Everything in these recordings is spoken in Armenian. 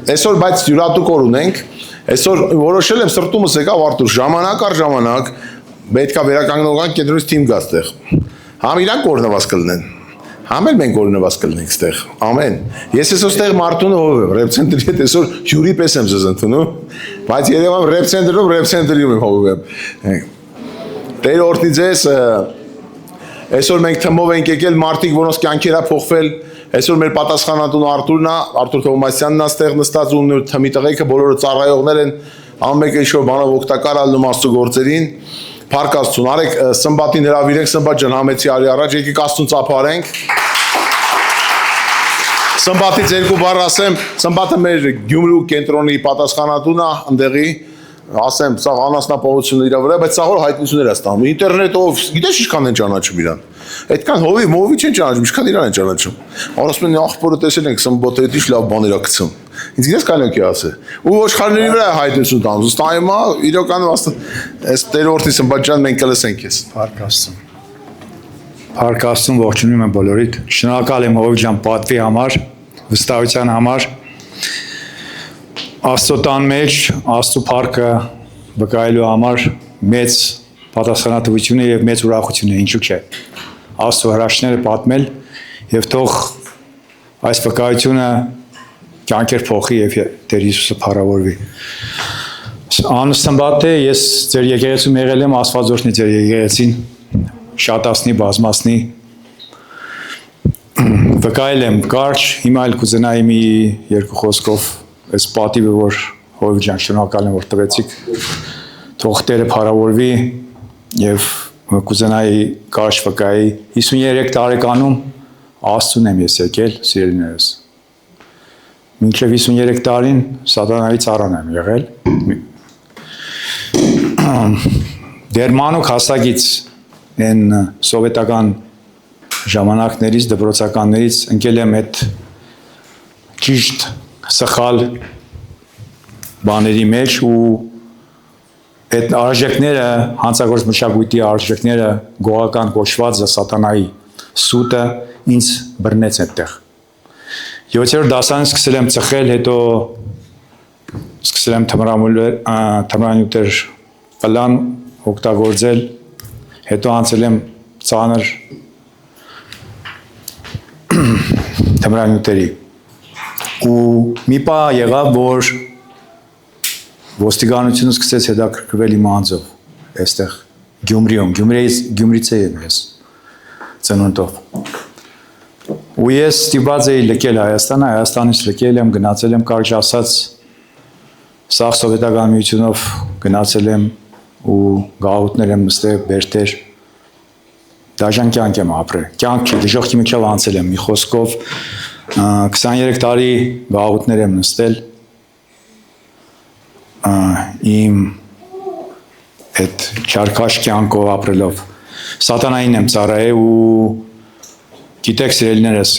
Այսօր բայց յուրատուկ օր ունենք, այսօր որոշել եմ սրտումս եկավ Արտուր, ժամանակ առ ժամանակ պետքա վերականգնողական կենտրոնից թիմ գա ստեղ։ Համ իրանք օրհնված կլինեն, համ էլ մենք օրհնված կլինենք ստեղ, ամեն։ Ես այսօր ստեղ Մարտունը ով եմ, ռեպ ցենտրի հետ այսօր հյուրի պես եմ ձեզ ընդունում, բայց Երևան ռեպ ցենտրում եմ ով եմ։ Տեր օրհնի ձեզ, այսօր մենք թմով ենք եկել մարդիկ, որոնց կյանքերը փոխվել, այսօր մեր պատասխանատուն Արտուրն է, Արտուր Թովմասյանն է ստեղ նստած ու թմի տղեկը բոլորը ծառայողներ են, ամենը ինչ-որ բանով օգտակար ալնում Աստծո գործերին։ Փառք Աստծուն, արեք Սմբատին հրավիրենք, Սմբատ ջան, համեցի արի առաջ, եկեք Աստծուն ծափարենք։ Սմբատից երկու բառ ասեմ, Սմբատը մեր Գյումրու կենտրոնի պատասխանատուն է, ընդեղի, ասեմ, սա անասնապահություն իր վրա, բայց սա հոր հայտնություններ է ստանում։ Ինտերնետով, գիտես ինչքան են ճանաչում իրան։ Այդքան հովի չեն ճանաչում, ինչքան իրան են ճանաչում։ Ասում են աղբորը տեսել ենք Սմբատը հետ ինչ լավ բաներ է գցում։ Ինձ գիտես կայնոք է ասել։ Ու ոչխարների վրա է հայտնություն տանում։ Ըստ այմա իրականում այս Տեր օրհնի Սմբատ ջան, մենք կլսենք քեզ։ Փառք Աստծուն։ Փառք Աստծուն, ողջունում եմ բոլորիդ։ Շնորհակալ եմ Հովիվ ջան պատվի համար, վստահության համար։ Աստծո տան մեջ Աստծո փառքը վկայելու համար մեծ պատասխանատվություն է եւ մեծ ուրախություն է, ինչու՞ չէ։ Աստծո հրաշքները պատմել եւ թող այս վկայությունը կյանքեր փոխի եւ Տեր Հիսուսը փառավորվի։ Անսմբատ է, ես ձեր եկեղեցում եղել եմ, Աստված օրհնի ձեր եկեղեցին, շատացնի, բազմացնի։ Վկայել եմ կարճ, հիմա էլ կուզենայի մի երկու խոսքով այս պատիվը, որ Հովիվ ջան, շնորհակալ եմ, որ տվեցիք, թող Տերը փառավորվի եւ կուզենայի կարճ վկայի 53 տարեկանում Աստծուն եմ ես եկել, սիրելիներս։ Մինչև 53 տարին սատանայի ծառան եմ եղել։ Դեր մանուկ հասակից են սովետական ժամանակներից, դպրոցականներից ընկել եմ այդ ճիշտ սխալ բաների մեջ ու այդ արժեքները, հանցագործ մշակույթի արժեքները, գողական կոչվածը սատանայի սուտը ինձ բռնեց այդտեղ։ 7-րդ դասարան սկսել եմ ծխել, հետո սկսել եմ թմրանյութեր պլան օգտագործել, հետո անցել եմ ծանր թմրանյութերի։ Ու մի պահ եղավ, որ ոստիկանությունը սկսեց հետաքրքրվել իմ անձով, այստեղ Գյումրիում, Գյումրից եմ ես ծնունդով։ Ու ես ստիպված էի լքել Հայաստանը, Հայաստանից լքել եմ, գնացել եմ կարճ ասած, սաղ սովետական միությունով գնացել եմ ու գաղութներ եմ նստել, բերդեր, դաժան կյանք եմ ապրել, կյանք չի, դժոխքի միջով անցել եմ, մի խոսքով 23 տարի գաղութներ եմ նստել, իմ այդ չարքաշ կյանքով ապրելով, սատանային եմ ծառայել ու գիտեք սիրելիներս,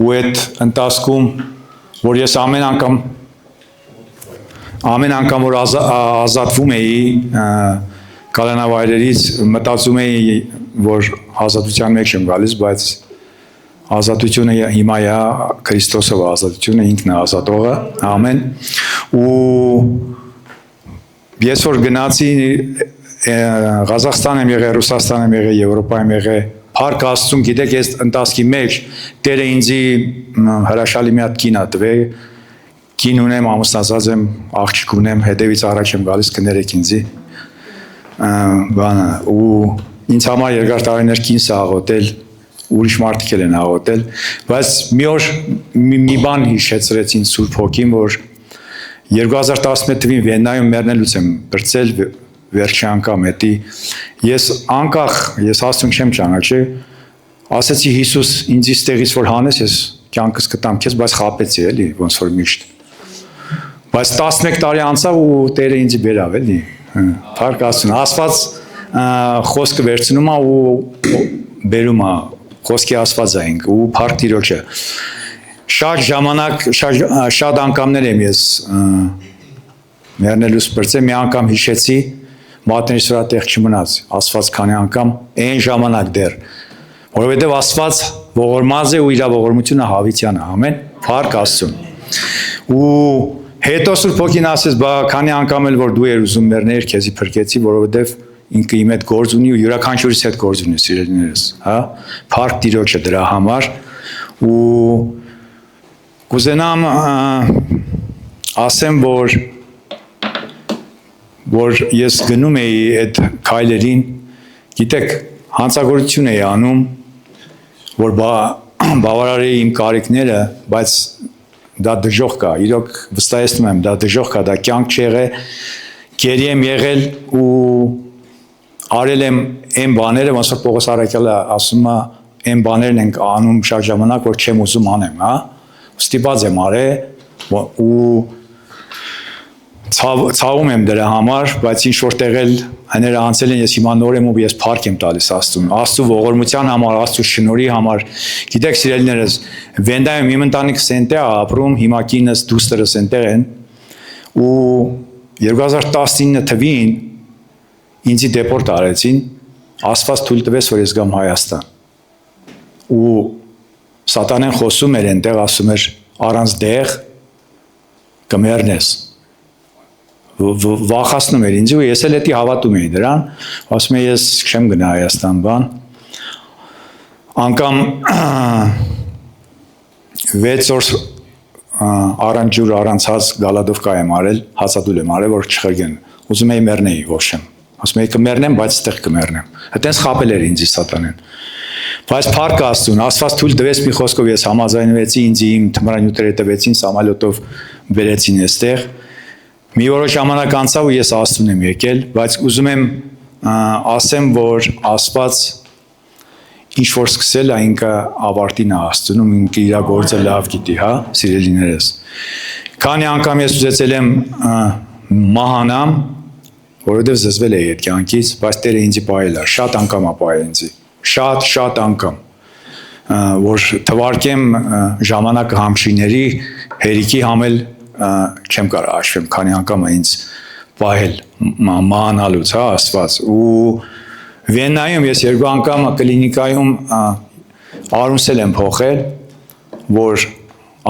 ու այդ ընթացքում, որ ես ամեն անգամ որ ազատվում էի կալանավայրերից, մտածում էի, որ ազատության մեջ եմ գալիս, բայց ազատությունը հիմա է Քրիստոսով ազատությունը, ինքն է ազատողը, ամեն, ու ես որ գնացի Ղազախստան եմ եղել, Ռուսաստան եմ եղել, Եվրոպա եմ եղել, Փառք Աստծուն, գիտեք, ես ընթացքի մեջ Տերը ինձի հրաշալի մի հատ կին ա տվել, կին ունեմ, ամուսնացած եմ, աղջիկ ունեմ, հետևից առաջ եմ գալիս, կներեք ինձի, ու ինձ համար երկար տարիներ կինս է աղոտել, ուրիշ մարդիկ են աղոտել, բայց մի օր մի բան հիշեցրեց ինձ Սուրբ Հոգին, որ 2011 թվին Վիեննայում մեռնելուց եմ բրծել վերջի անգամ հետի, ես անկախ, ես Աստծուն չեմ ճանաչել, ասեցի Հիսուս ինձ ստեղից որ հանես, ես կյանքս կտամ քեզ, բայց խաբեցի էլի, ոնց որ միշտ։ Բայց 11 տարի անցավ ու Տերը ինձ բերավ էլի, Փառք Աստծուն, Աստված խոսքը վերցնում է ու բերում է, խոսքի Աստված է ինք ու փառք Տիրոջը։ Շատ ժամանակ, շատ անգամներ եմ ես մեռնելուց բրծել, մի անգամ հիշեցի, մատնից վրա տեղ չմնաց, Աստված քանի անգամ այն ժամանակ դեռ, որովհետև Աստված ողորմած է ու իր ողորմությունը հավիտյան է, ամեն, փառք Աստծուն։ ու հետո Սուրբ Հոգին ասեց, բա քանի անգամ էլ որ դու ես ուզում մեռներ, քեզի փրկեցի, որովհետև ինքը իմ հետ գործ ունի ու յուրաքանչյուրիս հետ գործ ունի, սիրելիներս, հա, փառք Տիրոջը դրա համար ու կուզենամ ասեմ, որ ես գնում էի այդ քայլերին, գիտեք, հանցագործություն էի անում, որ բավարարեի իմ կարիքները, բայց դա դժոխք կա, իրոք վստահեցնում եմ, դա դժոխք կա, դա կյանք չեղե, գերի եմ եղել ու արել եմ այն բաները, ոնց որ Պողոս առաքյալը ասում է, այն բաներն ենք անում շատ ժամանակ, որ չեմ ուզում անեմ, հա, ստիպած եմ արել ու ցավում եմ դրա համար, բայց ինչ որտեղ էլ հները անցել են, ես հիմա նոր եմ ու ես փառք եմ տալիս Աստծուն, Աստծո ողորմության համար, Աստծո շնորհի համար։ Գիտեք, սիրելիներս, Վենդայում իմ ընտանիքս այնտեղ է ապրում, հիմա կինս դուստերս այնտեղ են ու 2019 թվին ինձի դեպորտ արեցին, Աստված թույլ տվեց, որ ես գամ Հայաստան։ Ու Սատանեն խոսում էր այնտեղ, ասում էր առանց դեղ կմեռնես։ Վախացնում էր ինձ ու ես էլ էդի հավատում էի դրան, ասում եմ ես չեմ գնա Հայաստան բան։ Անգամ 6 օր առանց ջուր առանց հաց գալադովկա եմ արել, հացադուլ եմ արել, որ չխրգեն։ Ուզում էի մեռնեի, ոչ չեմ։ Ասում էի կմեռնեմ, բայց ստեղ կմեռնեմ։ Այդտենց խաբել էր ինձ Սատանեն։ Բայց փառք Աստծուն, Աստված թույլ տվեց մի խոսքով ես համաձայնվեցի, ինձ իմ թմրանյութերը տվեցին, սամալյոտով բերեցին այստեղ։ Մի որոշ ժամանակ անցավ ու ես Աստծուն եմ եկել, բայց ուզում եմ ասեմ, որ Աստված ինչ որ սկսել է, ինքը ավարտին է Աստծուն, ինքը իր գործը լավ գիտի, հա, սիրելիներս։ Քանի անգամ ես ուզեցել եմ մահանամ, որովհետև զզվել էի այդ կյանքից, բայց Տերը ինձ պահել է, շատ անգամ է պահել ինձ, շատ անգամ, որ թվարկեմ ժամանակը համշիների հերիքի համել չեմ կարող հաշվեմ, քանի անգամ է ինձ պահել մահանալուց, հա, Աստված, ու Վիեննայում ես 2 անգամ կլինիկայում արունսել եմ փոխել, որ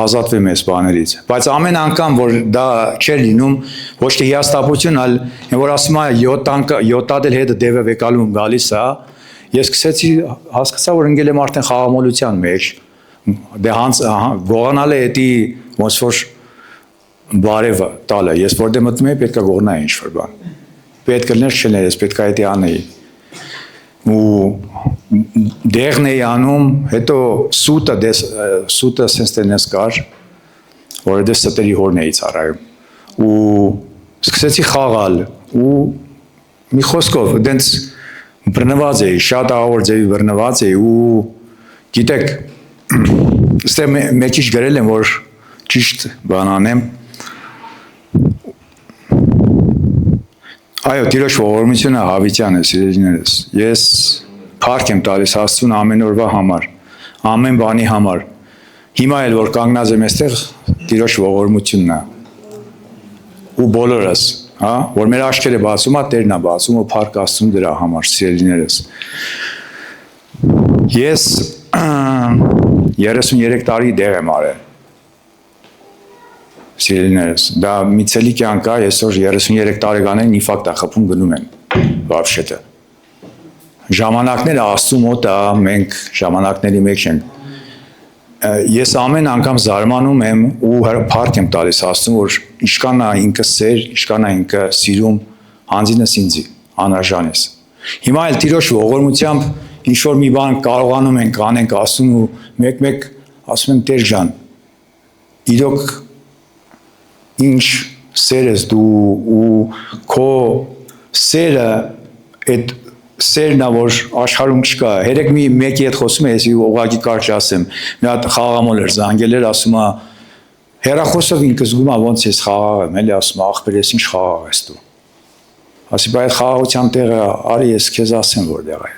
ազատվեմ այս բաներից, բայց ամեն անգամ, որ դա չէր լինում, ոչ թե հիասթափություն, այլ որ ասում է 7 էլ հետը դևը վեկալում գալիս է, ես սկսեցի հասկացա, որ ընկել եմ արդեն խաղամոլության մեջ, դե գողանալ է էդի ոնց որ բարևը տալը, ես որտեղ մտնում եի, պետք է գողնայի ինչ-որ բան, պետք է լներ չլներ, ես պետք է էդի անեի, ու դեղն էի անում, հետո սուտը սենց տենես կար, որ դե ստերի հորն էի ծառայում, ու սկսեցի խաղալ, ու մի խոսքով, դենց բրնված էի, շատ աղավոր ձևի բրնված էի, ու գիտեք, ստեղ մեկիչ գրել եմ, որ ճիշտ բան անեմ, այո, Տիրոջ ողորմությունը հավիտյան է, սիրելիներս, ես փառք եմ տալիս Աստծուն ամեն օրվա համար, ամեն բանի համար, հիմա էլ որ կանգնած եմ այստեղ, Տիրոջ ողորմությունն է, ու բոլորս, հա, որ մեր աչքերը բացում է, Տերն է բացում ու փառք Աստծուն դրա համար, սիրելիներս։ Ես 33 տարի դեղ եմ արել, սիրելիներս, դա մի ցելի կյանք է, այսօր 33 տարեկանին ինֆարկտ է խփում գնում են, վաբշետը։ Ժամանակները Աստծու մոտ է, մենք ժամանակների մեջ ենք։ Ես ամեն անգամ զարմանում եմ ու փառք եմ տալիս Աստծուն, որ ինչքան է ինքը սեր, ինչքան է ինքը սիրում, հանձինս ինձի, անարժանես։ Հիմա էլ Տիրոջ ողորմությամբ ինչ որ մի բան կարողանում ենք անենք Աստծուն ու մեկ-մեկ ասում եմ Տեր ջան, իրոք ինչ սեր ես դու ու քո սերը այդ սերն է, որ աշխարհում չկա, երեք մեկի հետ խոսում եմ, ես ուղղակի կարճ ասեմ, մի հատ խաղամոլ էր զանգել էր, ասում է, հեռախոսով ինքը զգում է ոնց ես խաղաղ եմ, էլի ասում է, ախպեր ես ինչ խաղաղ ես դու, ասի, բայց խաղաղության տեղը, արի ես քեզ ասեմ, որտեղ է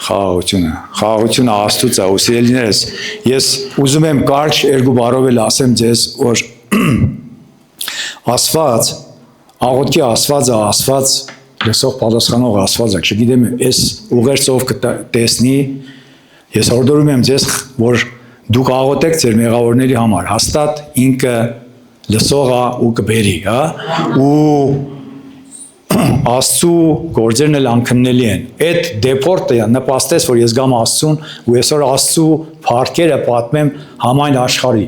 դա, խաղաղությունը Աստծուց է, ու սիրելիներս, ես ուզում եմ կարճ երկու բառով էլ ասեմ ձեզ, որ Աստված, աղոթքի Աստվածը, Աստված լսող պատասխանող Աստվածը, չգիտեմ, այս ուղերձով կտեսնի, ես հորդորում եմ ձեզ, որ դուք աղոթեք ձեր մեղավորների համար, հաստատ ինքը լսողա ու կբերի, հա, ու Աստծու գործերն էլ անքննելի են։ Այդ դեպորտը նպաստեց, որ ես գամ Աստծուն ու այսօր Աստծու փառքերը պատմեմ համայն աշխարհի։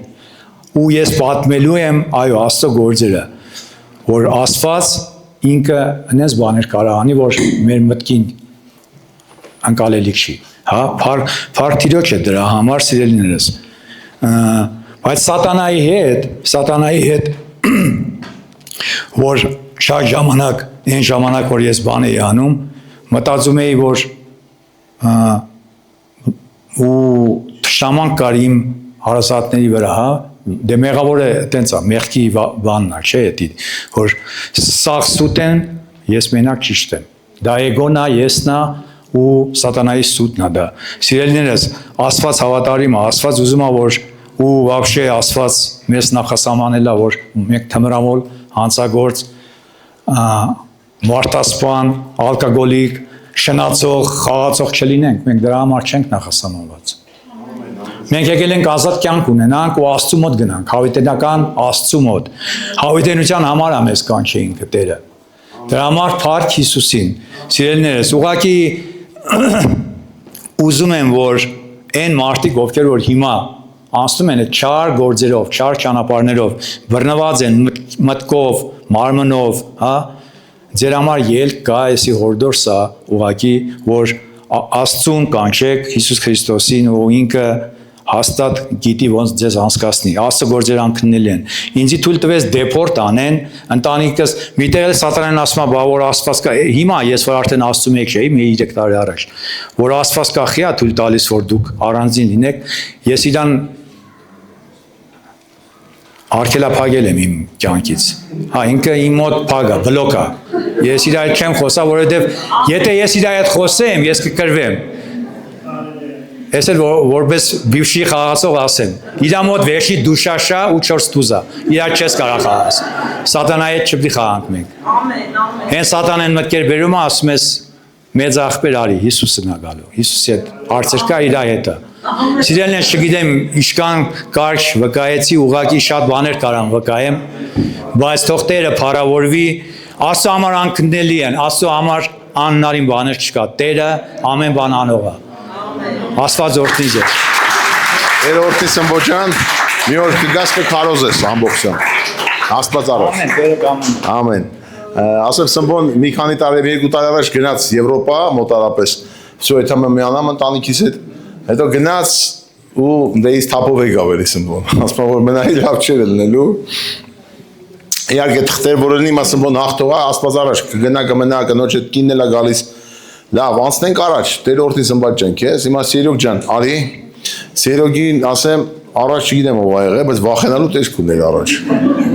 Ու ես պատմելու եմ, այո, Աստծո գործերը, որ Աստված ինքը այնպես բաներ կարող անի, որ մեր մտքին անկալելի չի, հա, փառք Տիրոջ է դրա համար, սիրելիներս։ Բայց սատանայի հետ որ շատ ժամանակ, այն ժամանակ, որ ես բան էի անում, մտածում էի, որ ու թշնաման կար իմ հարազատների վրա, հա, դե մեղավորը տենց է, մեղքի բանն է, չէ, որ սաղ սուտ են, ես մենակ ճիշտ եմ, դա էգոնն է, եսն է ու սատանայի սուտն է դա։ Սիրելիներս, Աստված հավատարիմ է, Աստված ուզում է, որ ու вообще Աստված մեզ նախասահմանել է, որ մենք թմրամոլ, հանցագործ, մարտասպան, ալկոգոլիկ, շնացող, խաղացող չլինենք, մենք դրա համար չենք նախասահմանված։ Մենք եկել ենք ազատ կյանք ունենանք ու Աստծու մոտ գնանք, հավիտենական Աստծու մոտ։ Հավիտենության համար է մեզ կանչե ինքը Տերը։ Դրա համար փառք Հիսուսին։ Սիրելիներս, ուղղակի ուզում եմ, որ այն մարդիկ, ովքեր որ հիմա անցնում են այդ չար գործերով, չար ճանապարհներով, բռնված են մտքով, մարմնով, հա, ձեր համար ելք կա, էսի հորդոր սա, ուղղակի, որ Աստծուն կանչեք, Հիսուս Քրիստոսին, ու ինքը հաստատ գիտի ոնց ձեզ անցկացնի, Աստծո գործերը անքննելի են։ Ինձի թույլ տվեց դեպորտ անեն, ընտանիքս, միտեղ էլ սատանան ասում է, բա որ Աստված կա, հիմա ես որ արդեն Աստծու մեջ էի, մի 3 տարի առաջ, որ Աստված կա, խիա թույլ տալիս, որ դուք առանձին լինեք, ես իրան արգելափակել եմ իմ կյանքից։ Հա, ինքը իմ մոտ փագա, բլոկա։ Ես իր հետ չեմ խոսա, որովհետև եթե ես իր հետ խոսեմ, ես կկրվեմ։ Ես էլ որպես բիվշի խաղացող ասեմ, իր մոտ վերջի դուշաշա ու 4 տուզա, իր չես կարող խաղաս։ Սատանայի հետ չպետք է խաղանք մենք։ Ամեն, ամեն։ Հենց սատանան մտքեր բերում է, ասում ես մեծ աղբեր արի, Հիսուսն է գալու։ Հիսուսի հետ արծեր կա իր հետը։ Սիրելիներս, չգիտեմ, ինչքան կարճ վկայեցի, ուղղակի շատ բաներ կարամ վկայեմ, բայց թող Տերը փառավորվի, Աստծո համար անքննելի են, Աստծո համար անհնարին բաներ չկա, Տերը ամեն բան անող է։ Աստված օրհնի ձեզ։ Տեր օրհնի Սմբոջան, մի օր կգաս կքարոզես ամբողջությամբ։ Աստված արող։ Ամեն, Տերը կամեն։ Ամեն։ Ասեմ Սմբոն մի քանի տարի, 2 տարի առաջ գնաց Եվրոպա մոտարապես։ Всё, եթե միանամ ընտանիքիս հետ, հետո գնաց ու դեից թափով եկավ էլի Սմբոն։ Ասում որ մենայ լավ չէր լինելու։ Իհարկե թղթեր որ լինի, Սմբոն հաղթողա, Աստված առաջ կգնա կմնա, կնոջ հետ կինն էլա գալիս։ Լավ, անցնենք առաջ, Տեր օրհնի Սմբոջ ջան, քեզ, հիմա Սերոգ ջան, արի։ Սերոգին ասեմ, առաջ չգիտեմ ով ա եղել, բայց վախենալու տեսք ուներ առաջ։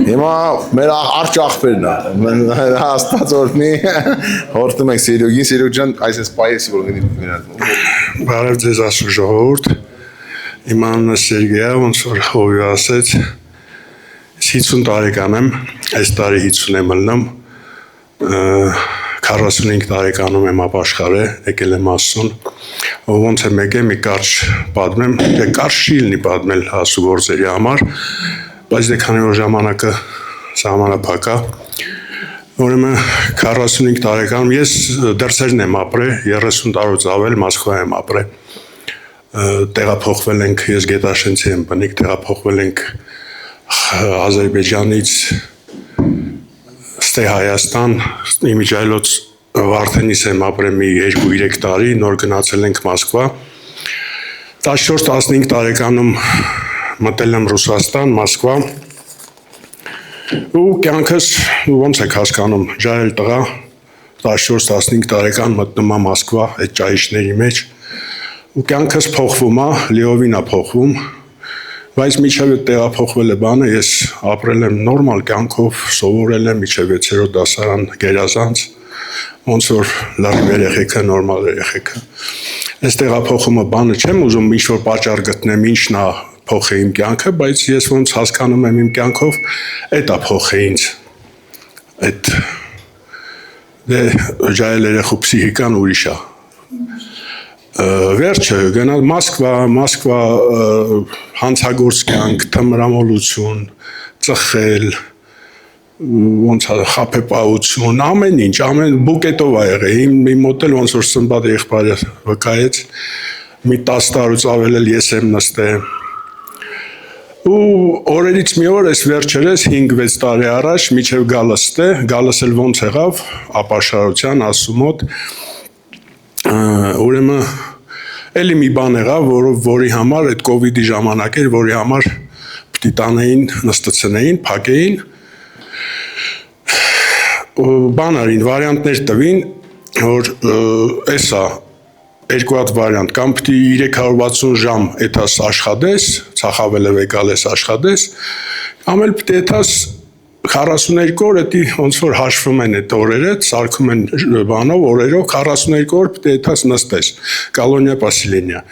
Հիմա մեր արջ աղբերն է, Աստված օրհնի, հորտում ենք Սերոգին, Սերոգ ջան, այսպես պայեսի որ գնի։ Բարև ձեզ Աստծո ժողովուրդ։ Իմ անունը Սերգեյ է, ոնց որ հովի ասեց, 50 տարեկան եմ, այս տարի 50 եմ ելնում, 45 տարեկանում եմ ապաշխարել, եկել եմ Աստծուն, ոնց եմ եկել մի կարճ պատմեմ, դե կարճ չի լինի պատմել Աստծո գործերի համար, բայց դե քանի որ ժամանակը սահմանափակ է, ուրեմն 45 տարեկանում ես դրսերն եմ ապրել, 30 տարուց ավել Մոսկվա եմ ապրել, տեղափոխվել ենք, ես գետաշենցի եմ բնիկ, տեղափոխվել ենք Ադրբեջանից ստե Հայաստան, իմիջայլոց Վարդենիս եմ ապրել մի 2-3 տարի, նոր գնացել ենք Մոսկվա, 14-15 տարեկանում մտել եմ Ռուսաստան, Մոսկվա, ու կյանքս ոնց եք հասկանում, ջահել տղա, 14-15 տարեկան մտնում եմ Մոսկվա, այդ ճայիչների մեջ, ու կյանքս փոխվում է, լիովին է փոխվում, բայց միջև տեղափոխվել է բանը, ես ապրել եմ նորմալ կյանքով, սովորել եմ միջև 6-րդ դասարան գերազանց, ոնց որ լավ երեխեքը, նորմալ երեխեքը։ Այս տեղափոխումը բանը չեմ ուզում ինչ-որ պատճառ գտնեմ, ինչն է փոխե իմ կյանքը, բայց ես ոնց հասկանում եմ իմ կյանքով, այդ է փոխե ինձ։ Այդ դե ջահել երեխու պսիխիկան ուրիշ է։ Վերջը գնալ Մոսկվա հանցագործ կյանք, թմրամոլություն, ծխել, ոնց խափեպահություն, ամեն ինչ, ամեն բուկետով ա եղել, իմ մոտ էլ ոնց որ Սմբատ եղբայրը վկայեց, մի 10 տարուց ավել էլ ես եմ նստել, ու օրերից մի օր ես վերջերես 5-6 տարի առաջ միջև գալս էլ ոնց եղավ, ապաշարության ասում մոտ, ուրեմն էլի մի բան եղավ, որի համար այդ կովիդի ժամանակ էր, որի համար պիտի տանեին, նստցնեին, փակեին, բան արին, վարիանտներ տվին, որ էսա երկու հատ վարիանտ, կամ պիտի 360 ժամ էթաս աշխատես, ծախավելև եկալես աշխատես, կամ էլ պիտի էթաս 42 օր էտի ոնց որ հաշվում են այդ օրերը, սարքում են բանով, օրերով 42 օր պիտի էթաս նստես, կալոնիա պասիլենիա,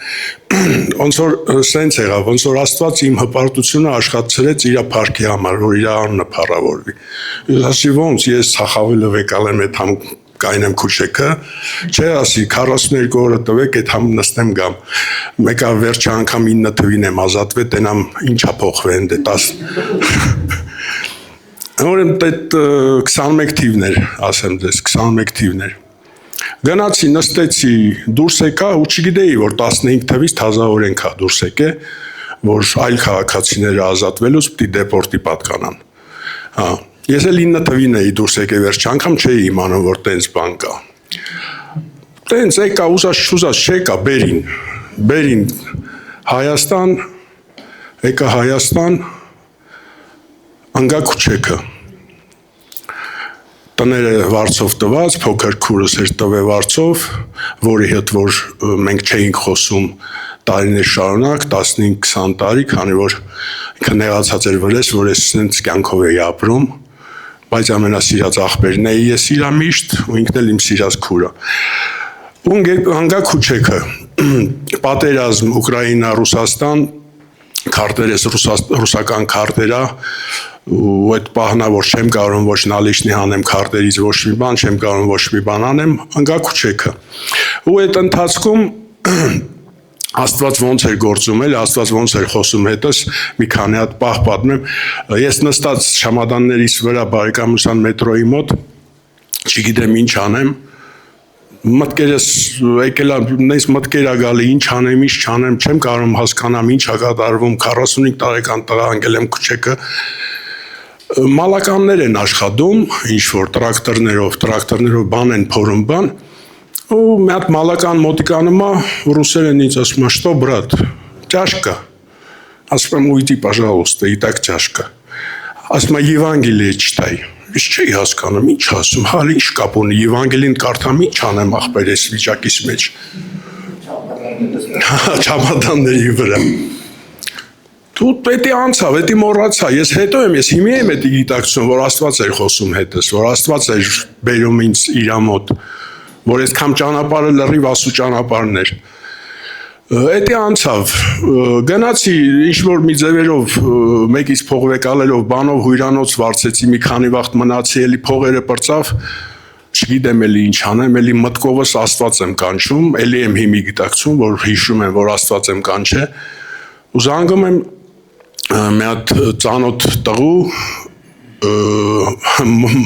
ոնց որ սենց եղավ, ոնց որ Աստված իմ հպարտությունը աշխատցրեց իրա փառքի համար, որ իրա անունը փառավորվի, ասի ոնց ես ծախավելև եկալ եմ այդ համ կայնեմ քուչեքը, չէ ասի 42 օրը տվեք այդ համ նստեմ գամ, մեկա վերջը անգամ 9 թվին եմ ազատվել, տենամ ինչա փոխվել ընդ 10 Ուրեմն այդ 21 թիվն էր, ասեմ ձեզ, 21 թիվն էր, գնացի, նստեցի, դուրս եկա ու չգիտեի, որ 15 թվից թազա օրենք ա դուրս եկե, որ այլ քաղաքացիները ազատվելուց պիտի դեպորտի պատկանան, Ես էլ 9 թվին էի դուրս եկել վերջ անգամ չէի իմանում, որ տենց բան կա, տենց եկա, ուզած չեկա, բերին Հայաստան, եկա Հայաստան, անգա քուչեքը, տները վարձով տված, փոքր քուրս էր տվել վարձով, որի հետ որ մենք չէինք խոսում տարիներ շարունակ, 15-20 տարի, քանի որ ինքը նեղացած էր վրես, որ ես սենց կյանքով էի ապրում, բայց ամենասիրած աղբերն էի ես իրա միշտ, ու ինքն էլ իմ սիրած քուրը, ու անգա քուչեքը, պատերազմ, Ուկրաինա, Ռուսաստան, քարտերես ռուսական քարտերա, ու այդ պահնա, որ չեմ կարող ոչ նալիշնի հանեմ քարտերից ոչ մի բան, չեմ կարող ոչ մի բան անեմ, անգա քուչեքը, ու այդ ընթացքում Աստված ոնց էր գործում էլ, Աստված ոնց էր խոսում հետս, մի քանի հատ պահ պատմեմ, ես նստած շամադաններիս վրա բարեկամության մետրոյի մոտ, չգիտեմ ինչ անեմ, մտքերս եկել նենց մտքեր ա գալի, ինչ անեմ, ինչ չանեմ, չեմ կարող հասկանամ ինչ ա կատարվում, 45 տարեկան տղա անգել եմ քուչեքը, մալականներ են աշխատում, ինչ որ տրակտորներով բան են փորում բան, ու մի հատ մալական մոտիկանում ա, ռուսերեն ինձ ասում ա, что, брат, чашка, ասում եմ, уйди, пожалуйста, и так чашка, ասում ա, Եվանգելիե չտայ, ես չէի հասկանում, ինչ ասում, հալ ինչ կապ ունի, Եվանգելին կարդամ, ինչ անեմ ախպեր ես վիճակիս մեջ, չամադանների վրա, Դու պետի անցավ, պետի մոռացա, ես հետո եմ, ես հիմի եմ էդի գիտակցում, որ Աստված էր խոսում հետս, որ Աստված էր բերում ինձ իրա մոտ, որ ես կամ ճանապարհը լրիվ ասու ճանապարհն էր։ Էդի անցավ, գնացի ինչ-որ մի ձևերով, մեկից փողվեկալելով, բանով հույրանոց վարձեցի, մի քանի վաղ մնացի, էլի փողերը պրծավ, չգիտեմ էլի ինչ անեմ, էլի մտքովս Աստված եմ կանչում, էլի եմ հիմի գիտակցում, որ հիշում եմ, որ Աստված եմ կանչե, ու զանգում եմ մի հատ ծանոթ տղու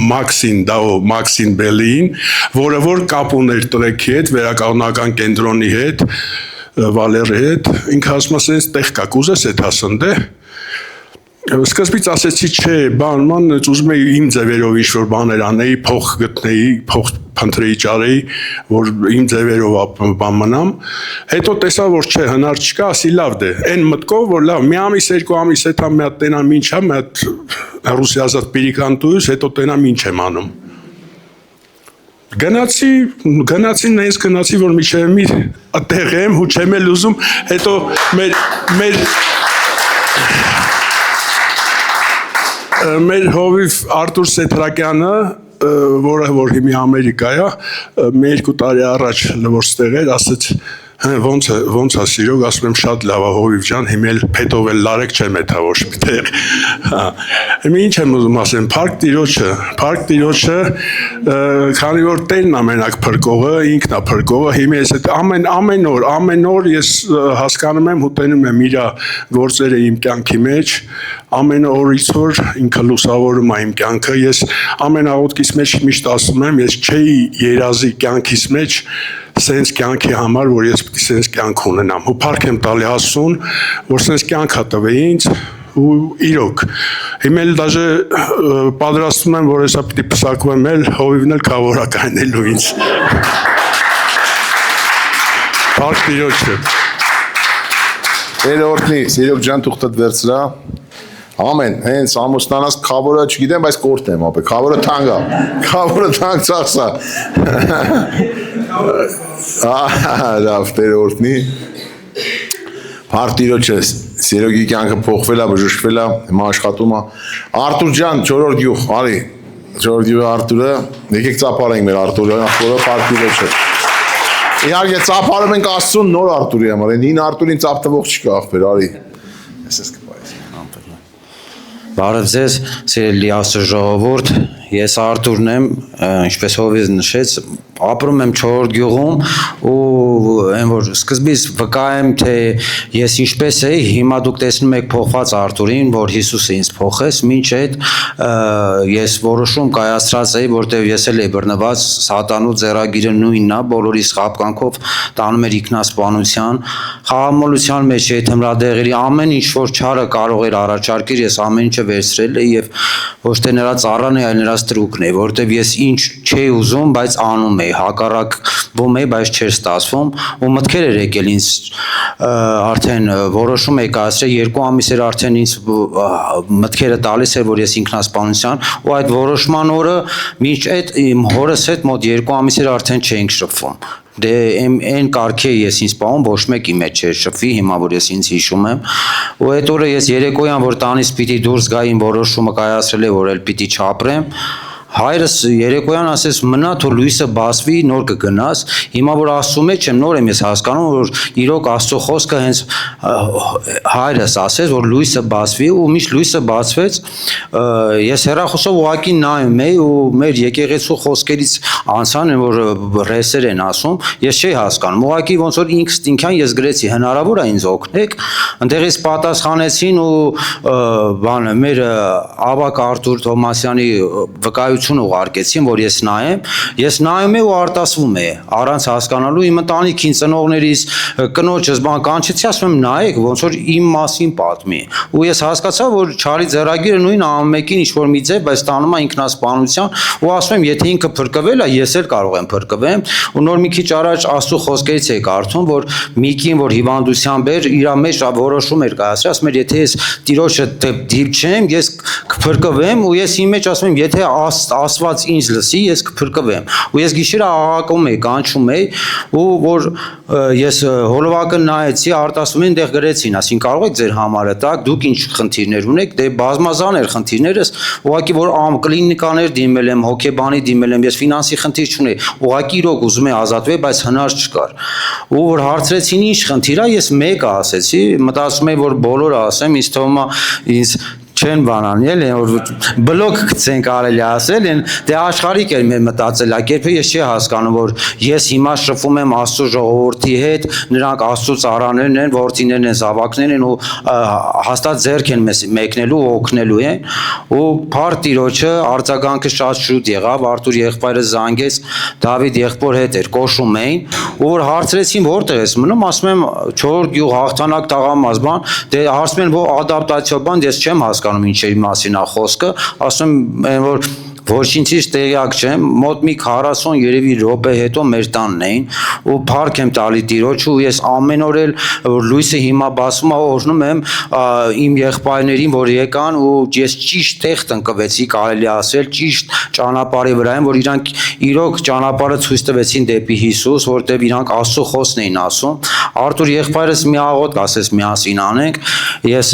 Մաքսին Բելիին, որը որ կապ ուներ տղեկի հետ, վերականգնական կենտրոնի հետ, Վալերի հետ, ինքը ասում է, «Սենց տեղ կա, կուզես էդ հասնդ է»։ Սկզբից ասեցի, չէ, բան, ուզում էի իմ ձևերով ինչ-որ բաներ անեի, փող գտնեի, փող փնտրեի ճարեի, որ իմ ձևերով բան մնամ, հետո տեսա, որ չէ, հնար չկա, ասի լավ դե, այն մտքով, որ լավ, մի ամիս, երկու ամիս, հետա մի հատ տենամ ինչ եմ, այդ ռուսի ազատ պիրիկանտույս, հետո տենամ ինչ եմ անում։ Գնացի, նենց գնացի, որ միջև մի տեղ եմ, ու չեմ էլ ուզում, հետո մեր հովիվ Արտուր Սեթրակյանը, որը որ հիմի Ամերիկա է, մի երկու տարի առաջ լվոր ստեղ էր, ասեց ոնց է սիրող, ասում եմ շատ լավ է Հովիվ ջան, հիմա էլ փետով էլ լարեք չեմ էթա ոչ միտեղ։ Հիմա ինչ եմ ուզում ասեմ, Փարք Տիրոջը, քանի որ Տերն ամենակ փրկողը, ինքն է փրկողը, հիմա ես այդ ամեն օր ես հասկանում եմ ու տենում եմ իր գործերը իմ կյանքի մեջ, ամեն օրից օր ինքը լուսավորում է իմ կյանքը, ես ամեն աղոթքից մեջ միշտ ասում եմ, ես չէի երազի կյանքից մեջ սենց կյանքի համար, որ ես պիտի սենց կյանք ունենամ, ու փառք եմ տալի Աստծուն, որ սենց կյանք է տվել ինձ, ու իրոք, հիմա էլ դաժե պատրաստում եմ, որ հեսա պիտի պսակվեմ էլ, Հովիվն էլ կավոր է կանելու ինձ։ Փառք Տիրոջը։ Երորդնի, սիրող ջան թուղթդ վերցրա։ Ամեն, հենց ամուսնանաս քավորը չգիտեմ, բայց կորտ եմ ապե, քավորը թանկ է, քավորը թանկ ծախսա։ Լավ, երորդնի։ Փառք Տիրոջը, սիրողի կյանքը փոխվել է, բժշկվել է, հիմա աշխատում է։ Արտուր ջան, 4-րդ գյուղ, արի։ 4-րդ գյուղի Արտուրը, եկեք ծափարենք մեր Արտուրը, Փառք Տիրոջը։ Իհարկե ծափարում ենք Աստծուն նոր Արտուրի համար, այն հին Արտուրին ծափ տվող չկա ախպեր, արի։ Այսպես կպայես։ Բարև ձեզ, սիրելի Աստծո ժողովուրդ, ես Արտուրն եմ, ինչպես Հովիվ նշեց, ապրում եմ 4-րդ գյուղում ու այն որ սկզբից վկայեմ թե ես ինչպես էի, հիմա դուք տեսնում եք փոխված Արտուրին, որ Հիսուսը ինձ փոխեց, մինչ այդ ես որոշում կայացրած էի, որտեղ ես էլ էի բռնված, Սատանու ձեռագիրը նույնն է, բոլորիս խապկանքով տանում էր ինքնասպանության, խաղամոլության մեջ այդ հմրադեղերի ամեն ինչ որ չարը կարող էր առաջարկել, ես ամեն ինչը վերցրել էի եւ ոչ թե նրա ծառան է, այլ նրա ստրուկն է, որտեղ ես ինչ չէի ուզում, բայց անում էի, հակառակվում էի, բայց չէր ստացվում ու մտքեր էր եկել ինձ արդեն որոշում էի կայացրել 2 ամիս էր արդեն ինձ մտքերը տալիս էր որ ես ինքնասպանության ու այդ որոշման օրը մինչ այդ իմ հորս հետ մոտ 2 ամիս էր արդեն չէինք շփվում դե այն կարգի ես ինձ պահում ոչ մեկի մեջ չէր շփվի հիմա որ ես ինձ հիշում եմ ու այդ օրը ես երեկոյան որ տանից պիտի դուրս գայի որոշումը կայացրել է որ էլ պիտի չապրեմ Հայրս երեկոյան ասեց մնա թող լույսը բացվի նոր կգնաս հիմա որ Աստծո մեջ եմ նոր եմ ես հասկանում որ իրոք Աստծո խոսքը հենց հայրս ասեց որ լույսը բացվի ու միշտ լույսը բացվեց ես հեռախոսով ուղակի նայում էի ու մեր եկեղեցու խոսքերից անցան որ ռեսեր են ասում ես չէի հասկանում ուղակի ոնց որ ինքնստինքյան ես գրեցի հնարավոր է ինձ օգնեք ընդեղից պատասխանեցին ու բանը մեր ավակ Արտուր Թոմասյանի վկայություն ուղարկեցին, որ ես նայում եմ ու արտասվում է, առանց հասկանալու իմ ընտանիքին ծնողներից կնոջս բան կանչեցի, ասում եմ նայեք, ոնց որ իմ մասին պատմի։ Ու ես հասկացա, որ Չարի ձեռագիրը նույն ամենին ինչ-որ մի ձև, բայց տանում է ինքնասպանության, ու ասում եմ, եթե ինքը փրկվել է, ես էլ կարող եմ փրկվեմ։ Ու նոր մի քիչ առաջ Աստծո խոսքերից էի կարդում, որ Միկին, որ հիվանդությամբ էր, իր մեջ որոշում էր կայացրել, ասում էր, եթե ես Տիրոջը դիպ չեմ, ես կփրկվեմ, ու ես իմ մեջ ասում եմ, եթե Աստված ինձ լսի, ես կփրկվեմ։ Ու ես գիշերը աղաղակում էի, կանչում էի, ու որ ես հոլովակը նայեցի, արտասվում են դեղ գրեցին, ասին կարող եք ձեր համարը տակ, դուք ինչ խնդիրներ ունեք, դե բազմազան էր խնդիրներս, ուղղակի որ կլինիկաներ դիմել եմ, հոգեբանի դիմել եմ, ես ֆինանսի խնդիր չունեի, ուղղակի իրոք ուզում էի ազատվել, բայց հնար չկար։ Ու որ հարցրեցին ինչ խնդիր է, ես մեկը ասեցի, մտածում էի որ բոլորը ասեմ, ինձ թվում է ինձ չեն բանան, էլի որ բլոկ գցեն կարելի ասել, դե աշխարհիկ էր մեր մտածելակերպը, ես չի հասկանում որ ես հիմա շփվում եմ Աստծո ժողովրդի հետ, նրանք Աստծո ծառաներն են, որդիներն են, զավակներն են ու հաստատ ձեռք են մեզ մեկնելու ու օգնելու են ու Փառք Տիրոջը արձագանքը շատ շուտ եղավ, Արտուր եղբայրը զանգեց, Դավիթ եղբոր հետ էր կոշում էին ու որ հարցրեցին որտեղ ես մնում, ասում եմ 4 գյուղ հաղթանակ տաղամաս բան, դե հարցում են որ ադապտացիա բան, ես չեմ հասկանում ինչի մասին է խոսքը, ասում եմ որ ոչինչից տեղյակ չեմ, մոտ մի 40 երևի րոպե հետո մեր տանն էին ու փառք եմ տալի Տիրոջը ու ես ամեն օր էլ որ լույսը հիմա բացվում է օրհնում եմ իմ եղբայրներին որ եկան ու ես ճիշտ տեղ տնկվեցի կարելի ասել ճիշտ ճանապարհի վրա եմ որ իրանք իրոք ճանապարհը ցույց տվեցին դեպի Հիսուս որտեղ իրանք Աստծո խոսքն էին ասում Արտուր եղբայրս մի աղոթք ասեց միասին անենք ես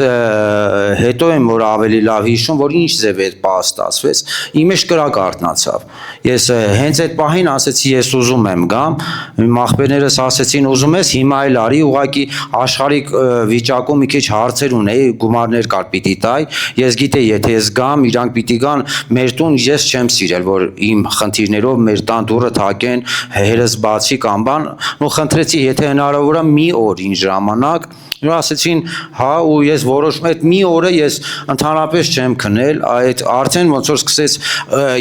հետո եմ որ ավելի լավ հիշում որ ինչ ձև այդ բաց ստացվեց իմ կրակ արթնացավ։ Ես հենց այդ պահին ասեցի ես ուզում եմ գամ, աղբերներս ասեցին ուզում ես հիմա էլ արի, ուղղակի աշխարհիկ վիճակում մի քիչ հարցեր ունեի, գումարներ կար պիտի տայ, ես գիտեի եթե ես գամ, իրանք պիտի գան մեր տուն, ես չեմ սիրել որ իմ խնդիրներով մեր տան դուռը թակեն, հերս բացի կամ բան, ու խնդրեցի եթե հնարավոր է մի օր ինչ ժամանակ ու ասեցին հա ու ես որոշում այդ մի օրը ես ընդհանրապես չեմ քնել, այդ արդեն ոնց որ սկսեց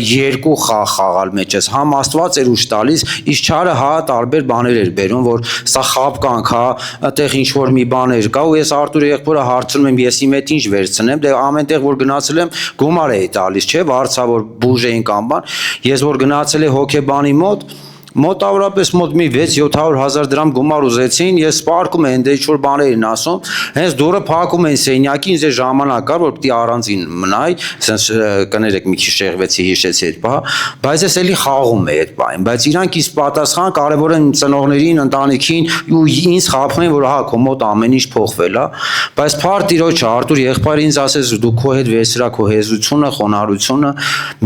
երկու խաղալ մեջս, համ Աստված էր ուշ տալիս, իսկ չարը հա տարբեր բաներ էր բերում, որ սա խապկանք հա, այդտեղ ինչ որ մի բաներ կա ու ես Արտուրի եղբորը հարցնում եմ ես իմ հետ ինչ վերցնեմ, դե ամենտեղ որ գնացել եմ գումար էի տալիս, չէ, վարձա որ բուժեին կամ բան, ես որ գնացել եմ հոգեբանի մոտավորապես մոտ մի 6-700,000 դրամ գումար ուզեցին, ես սպարկում եմ դե ինչ-որ բաներ են ասում, հենց դուրը փակում են սենյակին, ինձ է ժամանակ կար, որ պիտի առանձին մնայի, ասես կներեք մի քիչ շեղվեցի, հիշեցի այդ բա, բայց ես էլի խաղում եմ այդ բանը, բայց իրանք ինձ պատասխան կարևոր են ծնողներին, ընտանիքին ու ինձ խափում են, որ հա քո մոտ ամեն ինչ փոխվել է, բայց փառ Տիրոջը Արտուր եղբայրը ինձ ասեց դու քո հետ վերցրա քո հեզությունը, խոնարհությունը,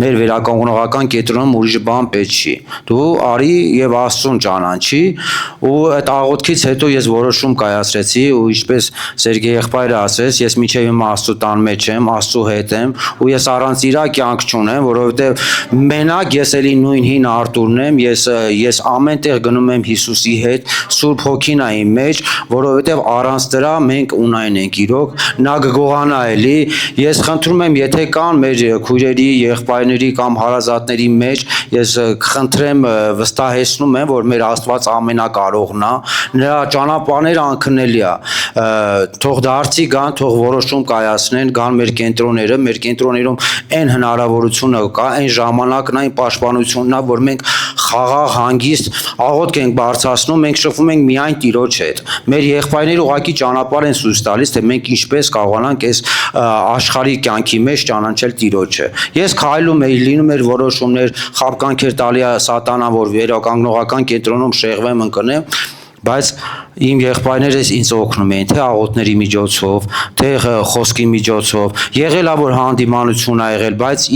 մեր վերականգնողական կետրոնում ուրիշ բան պետք չի, դու արի եւ Աստծուն ճանաչի ու այդ աղոթքից հետո ես որոշում կայացրեցի ու ինչպես Սերգեյ եղբայրը ասեց ես միջև իմ Աստծո տան մեջ եմ Աստծո հետ եմ ու ես առանց իրա կյանք չունեմ որովհետեւ մենակ ես էլի նույն հին Արտուրն եմ ես ամեն տեղ գնում եմ Հիսուսի հետ Սուրբ Հոգին է իմ մեջ որովհետեւ առանց դրա մենք ունայն ենք իրոք նա գողանա էլի ես խնդրում եմ եթե կան մեր քույրերի եղբայրների կամ հարազատների մեջ ես խնդրեմ վստահեցնում եմ որ մեր Աստված ամենակարողն է նրա ճանապարհները անքնելի է թող դարձի գան թող որոշում կայացնեն գան մեր կենտրոններում այն հնարավորությունը կա այն ժամանակն այն պաշտպանությունն է որ մենք խաղաղ հանգիստ աղոթք ենք բարձրացնում մենք շփվում ենք միայն Տիրոջ հետ մեր եղբայրները ուղղակի ճանապարհ են ցույց տալիս թե մենք ինչպես կարողանանք այս աշխարհի կյանքի մեջ ճանաչել Տիրոջը ես քայլում էի լինում էր որոշումներ խապկանքեր տալի սատանան որ վերականգնողական կենտրոնում շեղվեմ ընկնեմ բայց իմ եղբայրները ինձ օգնում էին թե աղոթների միջոցով թե խոսքի միջոցով եղել է որ հանդիմանություն ա եղել բայց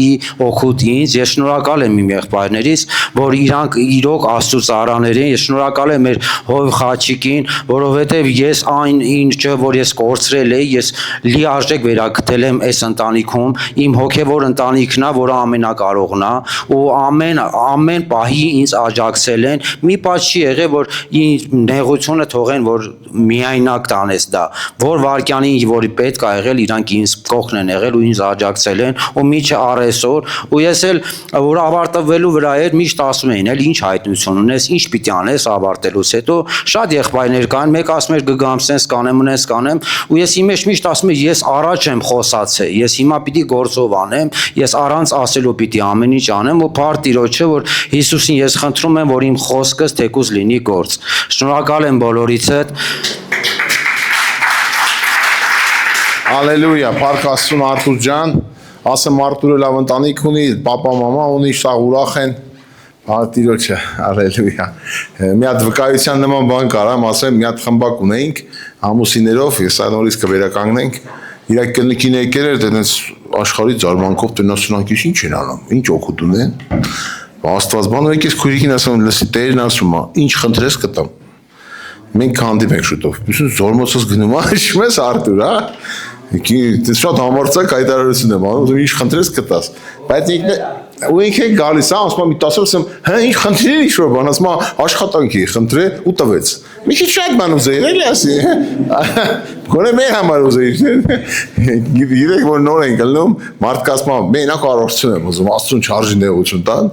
օգուտ ինձ ես շնորհակալ եմ իմ եղբայրներից որ իրանք իրոք Աստծո ծառաներ են ես շնորհակալ եմ մեր Հովիվ Խաչիկին որովհետև ես այն ինչը որ ես կորցրել էի ես լիարժեք վերակթել եմ այս ընտանիքում իմ հոգևոր ընտանիքն է որը ամենակարողն է ու ամեն պահի ինձ աջակցել են մի պահ չի եղել որ ինձ նեղությունը թողեն որ միայնակ տանես դա որ վարքյանին որի պետք է եղել իրանք ինձ կողքն են եղել ու ինձ աջակցել են ու միջը առեսօր ու ես էլ որ ավարտվելու վրա էր միշտ ասում էին էլ ինչ հայտնություն ունես ինչ պիտի անես ավարտելուց հետո շատ եղբայրներ կան մեկ ասում էր գգամ սենց կանեմ ու ես իմ մեջ միշտ ասում եմ ես առաջ եմ խոսացել ես հիմա պիտի գործով անեմ ես առանց ասելու պիտի ամեն ինչ անեմ ու փառ Տիրոջը որ Հիսուսին ես խնդրում եմ որ իմ խոսքս թեկուզ լինի գործ շնորհակալ եմ բոլորիցդ Ալելույա, փառք Աստծուն Արտուր ջան, ասեմ Արտուրը լավ ընտանիք ունի, պապա մամա ունի, շատ ուրախ են, փառք Տիրոջը, ալելույա։ Մի հատ վկայության նման բան կարամ ասեմ, մի հատ խմբակ ունեինք ամուսիներով, ես այդ նորից կվերականգնենք, իրակ կնիկին եկել էր, դենց աշխարհի զարմանքով տնասունանք ինչ են անում, ինչ օգուտ ունեն։ Աստված բան ու եկես քույրիկին ասում, լսի Տերն ասում է, ինչ խնդրես կտամ։ Մենք հանդիպենք շուտով։ Ուսում զորմոցս գնում է, հիշում ես Արտուր, հա։ Շատ համարձակ հայտարարություն եմ անում, ինչ խնդրես կտաս։ Բայց ու ինքը գալիս է, ասում մի 10 ասում, հա ինչ խնդրի ինչ որ բան, ասում աշխատանքի խնդրե ու տվեց։ Մի քիչ շատ բան ուզեի, էլի ասի։ Գոնե մեր համար ուզեի։ Գիտեք որ նոր են գնում, մարդիկ ասում են, մենակ առողջություն եմ ուզում, Աստծուն չարժի նեղություն տան։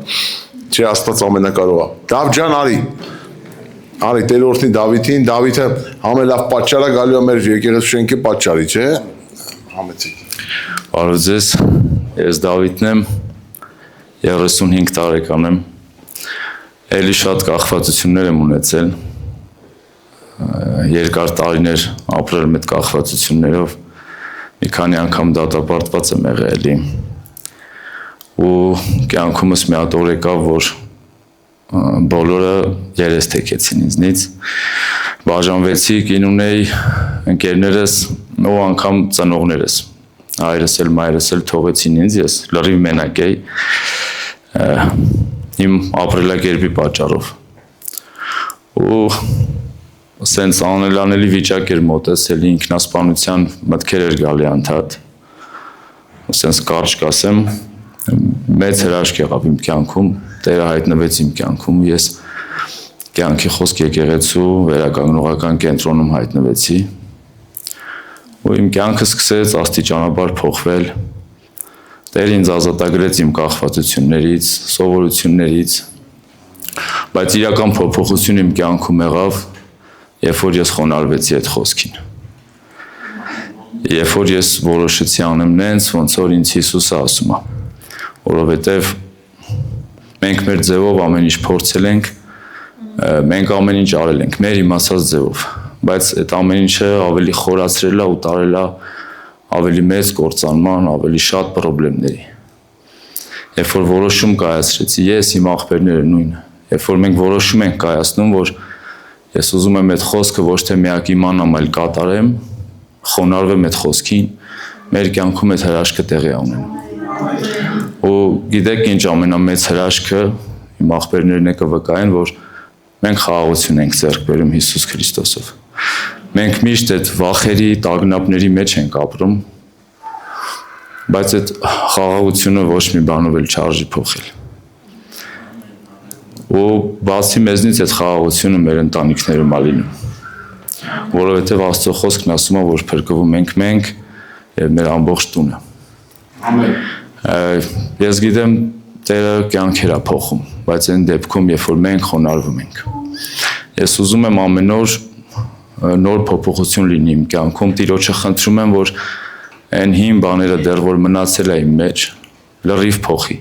Չէ, Աստված ամենակարող է։ Դավ ջան արի։ Արի Տեր օրհնի Դավիթին, Դավիթը ամենալավ պատճառը գալու է մեր եկեղեցու շենքի պատճառի, չէ՞։ Համեցեք։ Բարև ձեզ, ես Դավիթն եմ, 35 տարեկան եմ, էլի շատ կախվածություններ եմ ունեցել, երկար տարիներ ապրել եմ այդ կախվածություններով, մի քանի անգամ դատապարտված եմ եղել էլի, ու կյանքումս մի հատ օր եկավ, որ բոլորը երես թեքեցին ինձնից, բաժանվեցի, կին ունեի, ընկերներս ու անգամ ծնողներս, հայրս էլ մայրս էլ թողեցին ինձ, ես լրիվ մենակ էի, իմ ապրելակերպի պատճառով։ Ու սենց անելանելի վիճակ էր մոտեցել, ինքնասպանության մտքեր էր գալի անդադ։ Սենց կարճ կասեմ, մեծ հրաշք եղավ իմ կյանքում, Տերը հայտնվեց իմ կյանքում, ես կյանքի խոսք եկեղեցու վերականգնողական կենտրոնում հայտնվեցի, ու իմ կյանքը սկսեց աստիճանաբար փոխվել, Տերը ինձ ազատագրեց իմ կախվածություններից, սովորություններից, բայց իրական փոփոխություն իմ կյանքում եղավ, երբ որ ես խոնարհվեցի այդ խոսքին։ Երբ որ ես որոշեցի անեմ նենց, ոնց որ ինձ Հիսուսը ասում է, որովհետև մենք մեր ձևով ամեն ինչ փորձել ենք, մենք ամեն ինչ արել ենք մեր իմացած ձևով, բայց այդ ամեն ինչը ավելի խորացրել է ու տարել է ավելի մեծ կործանման, ավելի շատ խնդիրների։ Երբ որ որոշում կայացրեցի, ես իմ աղբերները նույնը, երբ որ մենք որոշում ենք կայացնում, որ ես ուզում եմ այդ խոսքը ոչ թե միակ իմանամ, այլ կատարեմ, խոնարհվեմ այդ խոսքին, մեր կյանքում այդ հրաշքը տեղի է ունենում։ Ու գիտեք ինչ ամենամեծ հրաշքը, իմ աղբերներն է կվկայեն, որ մենք խաղաղություն ենք ձեռք բերում Հիսուս Քրիստոսով։ Մենք միշտ այդ վախերի, տագնապների մեջ ենք ապրում, բայց այդ խաղաղությունը ոչ մի բանով էլ չարժի փոխել։ Ու բացի մեզնից այդ խաղաղությունը մեր ընտանիքներում է լինում, որովհետև Աստծո խոսքն ասում է, որ փրկվում ենք մենք եւ մեր ամբողջ տունը։ Ամեն։ Ես գիտեմ Տերը կյանքեր է փոխում, բայց այն դեպքում, երբ որ մենք խոնարհվում ենք, ես ուզում եմ ամեն օր նոր փոփոխություն լինի իմ կյանքում, Տիրոջը խնդրում եմ, որ այն հին բաները դեռ որ մնացել է իմ մեջ, լրիվ փոխի։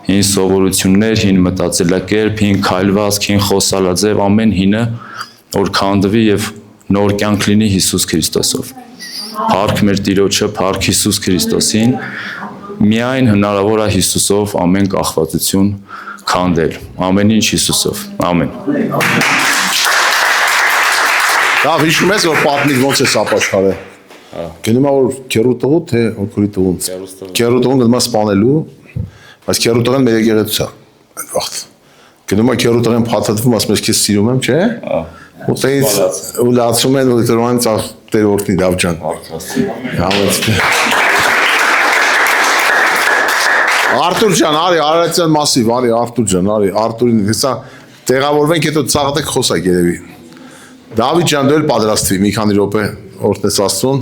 Հին սովորություններ, հին մտածելակերպ, հին քայլվածք, հին խոսալաձև, ամեն հինը որ քանդվի եւ նոր կյանք լինի Հիսուս Քրիստոսով։ Փառք մեր Տիրոջը, փառք Հիսուս Քրիստոսին, միայն հնարավոր է Հիսուսով ամեն կախվածություն քանդել, ամեն ինչ Հիսուսով։ Ամեն։ Լավ, հիշում ես, որ պատմիկ ոնց է ապաշխարել։ Գնում է որ քերուտղու թե օքուրի տղուն։ Քերուտղուն գնում է սպանելու, բայց քերուտղեն մեր եկեղեցու է այդ վաղտ։ Գնում է քերուտղեն փաթաթվում, ասում ես քեզ սիրում եմ, չէ՞։ Ու տենց ու լացում են ու դրան ծախ Տեր օրհնի լավ ջան։ Արտուր ջան, արի Արարատյան մասիվ, արի Արտուր ջան, արի Արտուրին հեսա տեղավորվենք, հետո ծաղատեք խոսակ երևի։ Դավիթ ջան, դու էլ պատրաստվի մի քանի րոպե օրհնես Աստծուն։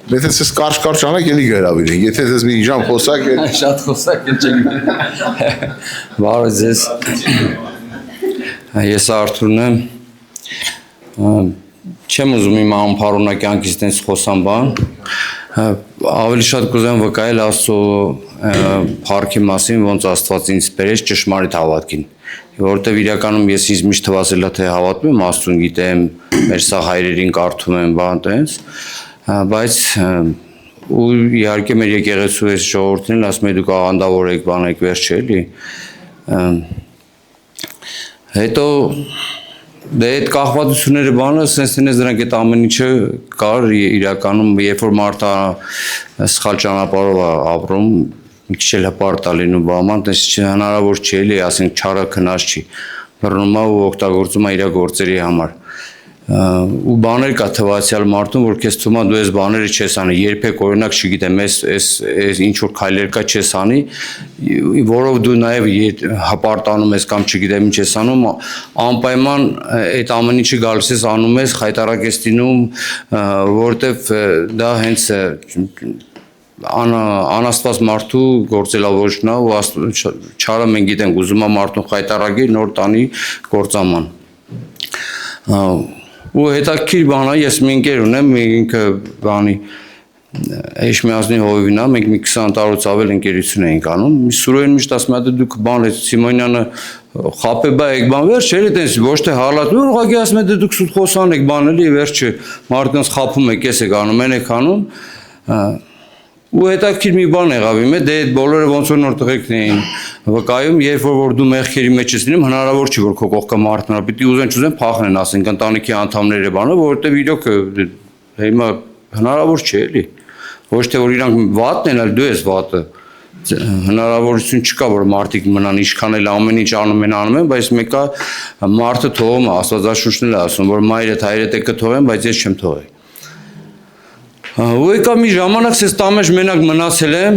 Եթե ես կարճ անեք, էլի գերավիրենք։ Եթե ես մի ժամ խոսակ, շատ խոսակ չեք։ Բարը ձեզ։ Ես Արտուրն եմ։ Չեմ ուզում իմ անփառունա կյանքից տենց խոսամ բան։ Ավելի շատ կուզեմ վկայել Աստծո փառքի մասին, ոնց Աստված ինձ բերեց ճշմարիտ հավատքին։ Որովհետև իրականում ես ինձ միշտ թվացել է թե հավատում եմ Աստծուն, գիտեմ, մեր սա հայրերին կարդում եմ, բան տենց, բայց ու իհարկե մեր եկեղեցու այս ժողովուրդն էլ ասում է դուք աղանդավոր եք, բան եք, վերջ չէ, էլի։ Հետո դե այդ կախվածությունները բանը, sense դրանք այդ ամեն ինչը կար իրականում, երբ որ մարդը սխալ ճանապարհով է ապրում, մի քիչ էլ հպարտ է լինում բաման, տես հնարավոր չի էլի, ասենք չարը քնած չի, բռնում է ու օգտագործում է իր գործերի համար։ Ու բաներ կա թվացial մարդուն, որ քեզ թվում է դու այս բաները չես անի, երբեք օրինակ չգիտեմ, այս ինչ որ քայլեր կա չես անի, որով դու նաև հպարտանում ես կամ չգիտեմ ինչ ես անում, անպայման այդ ամեն ինչը գալիս ես անում ես, խայտարակ ես լինում, որովհետև դա հենց անաստված մարդու գործելավորությունն է ու չարը մենք գիտենք, ուզում է մարդուն խայտարակի, նոր տանի գործաման։ Ու հետաքրքիր բան է, ես մի ընկեր ունեմ, ինքը բանի Էշմիածնի հովիվին է, մենք մի 20 տարուց ավել ընկերություն էինք անում, Սուրոյին միշտ ասում է, դուք բան եք, Սիմոնյանը խապեբա եք, բան վերջ, էլի տենց ոչ թե հալածում, ուղղակի ասում է, դուք սուտ խոսան եք, բան էլի, վերջը մարդկանց խափում եք, ես եք անում, են եք անում, ու հետաքրքիր մի բան եղավ իմ հետ, դե այդ բոլորը ոնց որ նոր տղեկն էին վկայում, երբ որ դու մեղքերի մեջ ես լինում, հնարավոր չի որ քո կողքը մարդն է, պիտի ուզեն փախնեն, ասենք ընտանիքի անդամները բանը, որովհետև իրոք հիմա հնարավոր չի էլի։ Ոչ թե որ իրանք վատն են, այլ դու ես վատը։ հնարավորություն չկա, որ մարդիկ մնան ինչքան էլ ամեն ինչ անում են, բայց մեկը մարդը թողում է, Աստվածաշունչն էլ է ասում, որ մայրդ հայրդ է կթողեն, բայց ես չեմ թողի։ Ու եկա մի ժամանակ ես տամեջ մենակ մնացել եմ,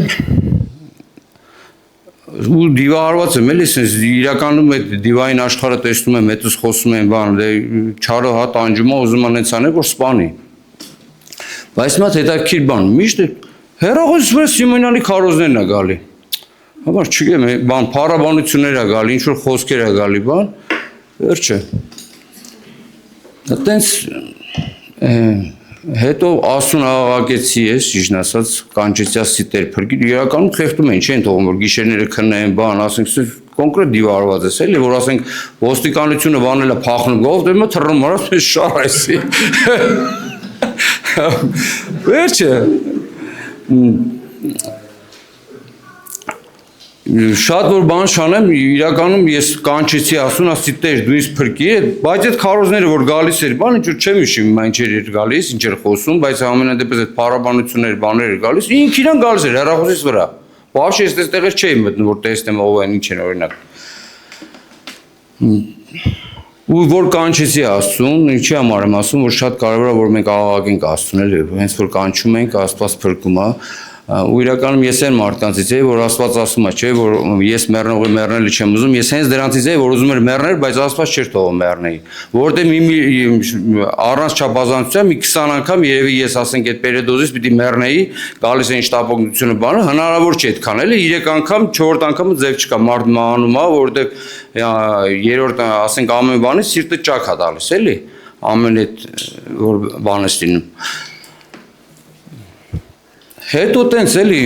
ու դիվահարված եմ, էլի sense իրականում այդ դիվային աշխարհը տեսնում եմ, հետս խոսում են բան, դե չարը հա տանջում է, ուզում են ցանել, որ սպանի։ Բայց մա հետաքրքիր բան, միշտ հերողից վրա Սիմոնյանի քարոզներն է գալի։ Համար չգիտեմ, բան փառաբանություններ է գալի, ինչ որ խոսքեր է գալի, բան, վերջը։ Այտենց հետո ասուն աղաղակեցի ես, ճիշտ ասած, կանչեցի սիտեր փրկի, իրականում խեղդում են, չեն թողում, որ գիշերները քննեն, բան, ասենք, կոնկրետ դիվարված ես, էլի, որ ասենք, ոստիկանությունը բանել է փախնում գով, դե մը թռնում արած, շար այսի։ Վերջը, շատ որ բան շանեմ, իրականում ես կանչեցի ասուն, ասի տեր, դու ինձ փրկի, բայց այդ քարոզները, որ գալիս էր, բան, ինչ որ չեմ հիշում, ինչեր էր գալիս, ինչ էր խոսում, բայց ամենադեպս այդ փառաբանություններ, բաներ էր գալիս, ինքն իրան գալիս էր հեռախոսից վրա։ Вообще ես այստեղից չէի մտնում, որ տեսնեմ ով են, ինչ են օրինակ։ Ու որ կանչեցի Աստծուն, ինչի համար եմ ասում, որ շատ կարևոր է, որ մենք աղաղակենք Աստծուն, էլի, հենց որ կանչում ենք, Աստված փրկում է, ու իրականում ես այն մարդկանցից եմ, որ Աստված ասում է, չէ, որ ես մեռնողի մեռնելը չեմ ուզում, ես հենց դրանցից եմ, որ ուզում եմ մեռնել, բայց Աստված չէր թողում մեռնեի, որովհետև առանց չափազանցության մի 20 անգամ երևի ես ասենք այդ պերեդոզից պիտի մեռնեի, գալիս են շտապօգնությունը բանը, հնարավոր չէ այդքան, էլի 3 անգամ, 4-րդ անգամը ձև չկա, մարդ մահանում է, որովհետև երրորդ ասենք ամեն բանից սիրտը ճաք է տալիս, էլի, ամեն այդ որ բան է լինում։ Հետո տենց էլի,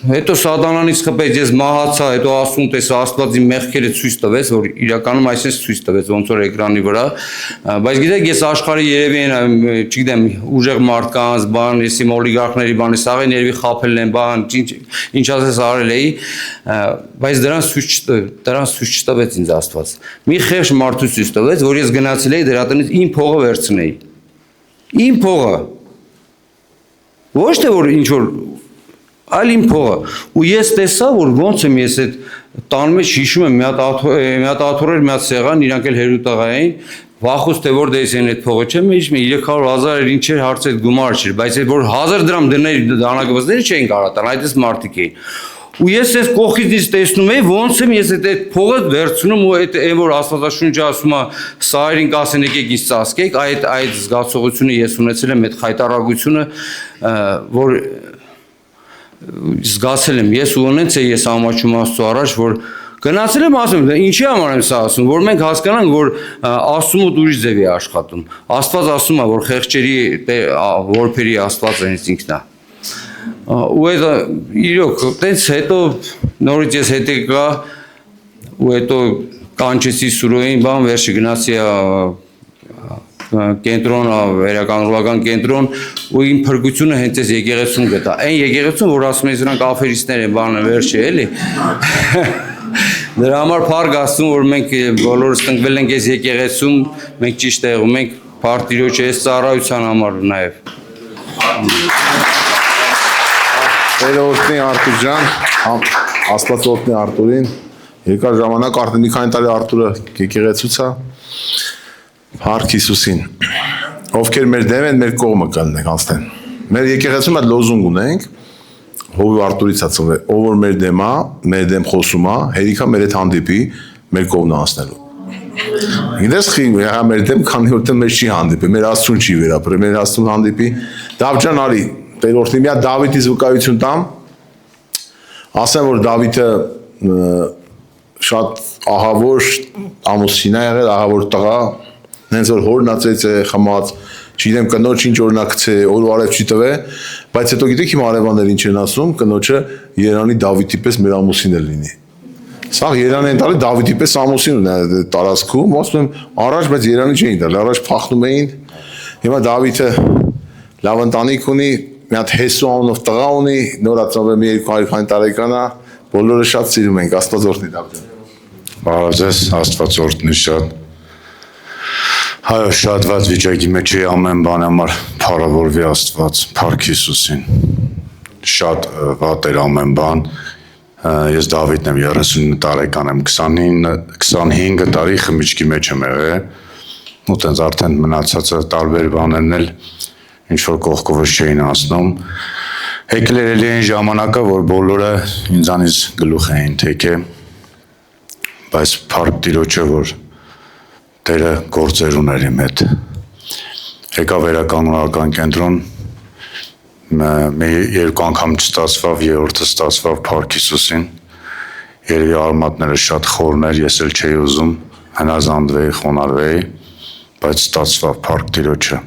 հետո սատանանից խփեց, ես մահացա, հետո ասում տեսա Աստված իմ մեղքերը ցույց տվեց, որ իրականում այսպես ցույց տվեց ոնց որ էկրանի վրա, բայց գիտեք ես աշխարհի երևի այն, չգիտեմ, ուժեղ մարդկանց, բան, ես իմ օլիգարխների բանի սաղեն երևի խափել են, բան, ինչ ասես արել էի, բայց դրանց ցույց չտվեց ինձ Աստված։ Մի խեղճ մարդու ցույց տվեց, որ ես գնացել էի դրա տնից իմ փողը վերցնեի։ Իմ փողը։ Ոչ թե որ ինչ որ այլ իմ փողը ու ես տեսա որ ոնց եմ ես այդ տան մեջ հիշում եմ մի հատ աթոռ էր մի հատ սեղան իրանք էլ հերուտաղա էին վախուց թե որ դες են այդ փողը չեմ հիշում 300,000 էր ինչ էր հարց այդ գումար չէր բայց այդ որ 1000 դրամ դներ դանակվզները չէին կարող տալ այդպես մարդիկ էին ու ես այս կողքից ինձ տեսնում էի ոնց եմ ես այդ փողը վերցնում ու այդ որ Աստվածաշունչը ասում է սայրին կասեն եկեք ինձ ծածկեք այդ զգացողությունը ես ունեցել եմ այդ խայտարակությունը որ զգացել եմ ես ու ունենց է ես ամաչում Աստծո առաջ որ գնացել եմ ասում ինչի համար եմ սա ասում որ մենք հասկանանք որ Աստծո մոտ ուրիշ ձև է աշխատում Աստված ասում է որ խեղճերի որբերի Աստված է ինքն է ու այդ իրոք տենց հետո նորից ես հետ եկա ու հետո կանչեցի Սուրոյին բան վերջը գնացի կենտրոն վերականգնողական կենտրոն ու իմ փրկությունը հենց այս եկեղեցում գտա այն եկեղեցում որ ասում են նրանք աֆերիստներ են բանը վերջը էլի դրա համար փառք Աստծուն որ մենք բոլորս տնկվել ենք այս եկեղեցում մենք ճիշտ եղում ենք Փառք այս ծառայության համար նաև Տերորդնի Արտուր ջան, Աստված օրհնի Արտուրին, երկար ժամանակ արդեն մի քանի տարի Արտուրը եկեղեցուց է, Փառք Հիսուսին, ովքեր մեր դեմ են, մեր կողմը կլինենք անցնեն, մեր եկեղեցում այդ լոզունգ ունենք, Հովիվ Արտուրից ծնվել, ով որ մեր դեմ է, մեր դեմ խոսում է, հերիքա մեր հետ հանդիպի, մեր կողմն անցնելու։ Գիտես խի, մեր դեմ քանի որ մեր չի հանդիպի, մեր Աստծուն չի վերապրի, մեր Աստծուն հանդիպի, Դավթ ջան արի Տերորդի մի հատ Դավիթից վկայություն տամ, ասեմ, որ Դավիթը շատ ահավոր ամուսին է եղել, ահավոր տղա, հենց որ հորնացեց է խմած, չգիտեմ կնոջ ինչ օրինակցե, օր ու արև չի տվե, բայց հետո գիտեք իմ արևաններ ինչ են ասում, կնոջը Երանի Դավիթի պես մեր ամուսինը լինի։ Սա Երանի են տալի Դավիթի պես ամուսին ունի տարածքում, ասում եմ առաջ, բայց Երանի չէին տալի, առաջ փախնում էին, հիմա Դավիթը լավ ընտանիք ունի, մի հատ Հեսու անունով տղա ունի, նորածնվել մի 200 տարեկան է, բոլորը շատ սիրում ենք, Աստված օրհնի Դավթ ջան։ Բարև ձեզ, Աստված օրհնի շատ։ Հայո շատ վատ վիճակի մեջ է ամեն բան համար փառավորվի Աստված, Փառք Հիսուսին։ Շատ վատ էր ամեն բան, Ես Դավիթն եմ, 39 տարեկան եմ, 25 տարի խմիչքի մեջ եմ եղել, ու տենց արդեն մնացածը տարբեր բաներն էլ ինչ-որ կողքովս չէին անցնում, եկել էր էլի այն ժամանակը, որ բոլորը ինձանից գլուխ էին թեքել, բայց փառք Տիրոջը, որ Տերը գործեր ուներ իմ հետ, եկա վերականգնողական կենտրոն, երկու անգամ չստացվավ, երրորդը ստացվավ փառք Հիսուսին, երևի արմատները շատ խորն էր, ես էլ չէի ուզում հնազանդվեի, խոնարհվեի, բայց ստացվավ փառք Տիրոջը։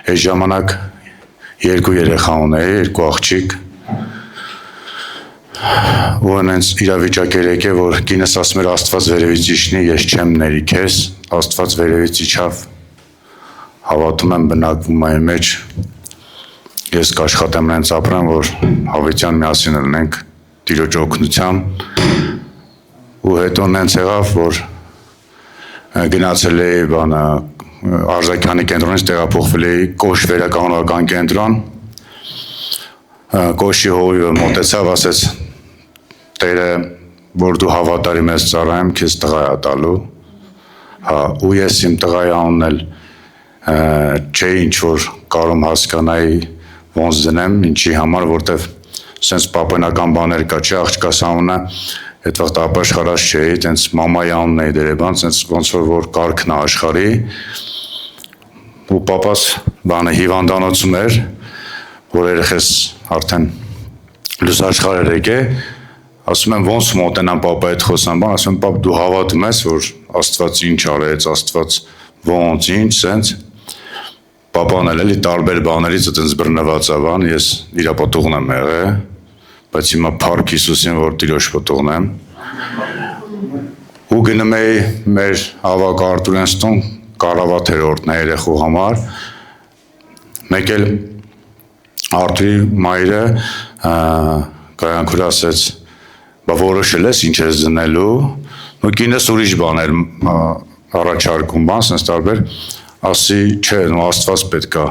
Այս ժամանակ երկու երեխա ունեի, երկու աղջիկ, ու հենց իրավիճակ էր եկել, որ կինս ասում էր Աստված վերևից իջնի, ես չեմ ների քեզ, Աստված վերևից իջավ, հավատում եմ բնակվում այն մեջ, ես կաշխատեմ նրանց ապրեմ, որ հավիտյան միասին լինենք Տիրոջ օգնությամբ, ու հետո նենց եղավ, որ գնացել էի Արզակյանի կենտրոնից տեղափոխվել էի Կոշ վերականգնողական կենտրոն, Կոշի հովիվը մոտեցավ, ասեց Տերը, որ դու հավատարիմ ես ծառայեմ, քեզ տղա է տալու, ու ես իմ տղայի անունն էլ չէի ինչ-որ կարում հասկանայի ոնց դնեմ, ինչի համար, որտեվ սենց պապենական բաներ կա, չէ, աղջկաս անունը, այդ վաղտ ապաշխարած չէի, տենց մամայի անունն էի դերեբան, սենց ոնց որ կարգն է աշխարհի, ու պապաս հիվանդանոցում էր, որ երեխես արդեն լուսաշխար էր եկել, ասում եմ ոնց մոտենամ պապայի հետ խոսամ, ասում եմ պապ դու հավատում ես, որ Աստված ինչ արեց, Աստված ոնց ինչ, սենց, պապան էլի տարբեր բաներից այդպես բռնված է բան, ես իր պատուղն եմ եղել, բայց հիմա փառք Հիսուսին, որ Տիրոջ պատուղն եմ, ու գնում էի մեր ավագ Արտուրենստուն կառավաթերորդն է երեխու համար, մեկ էլ Արտուրի մայրը կայանքուր ասեց, բա որոշել ես ինչ ես դնելու, ու կինս ուրիշ բաներ առաջարկում բան, սենց տարբեր, ասի, չէ, Աստված պետք է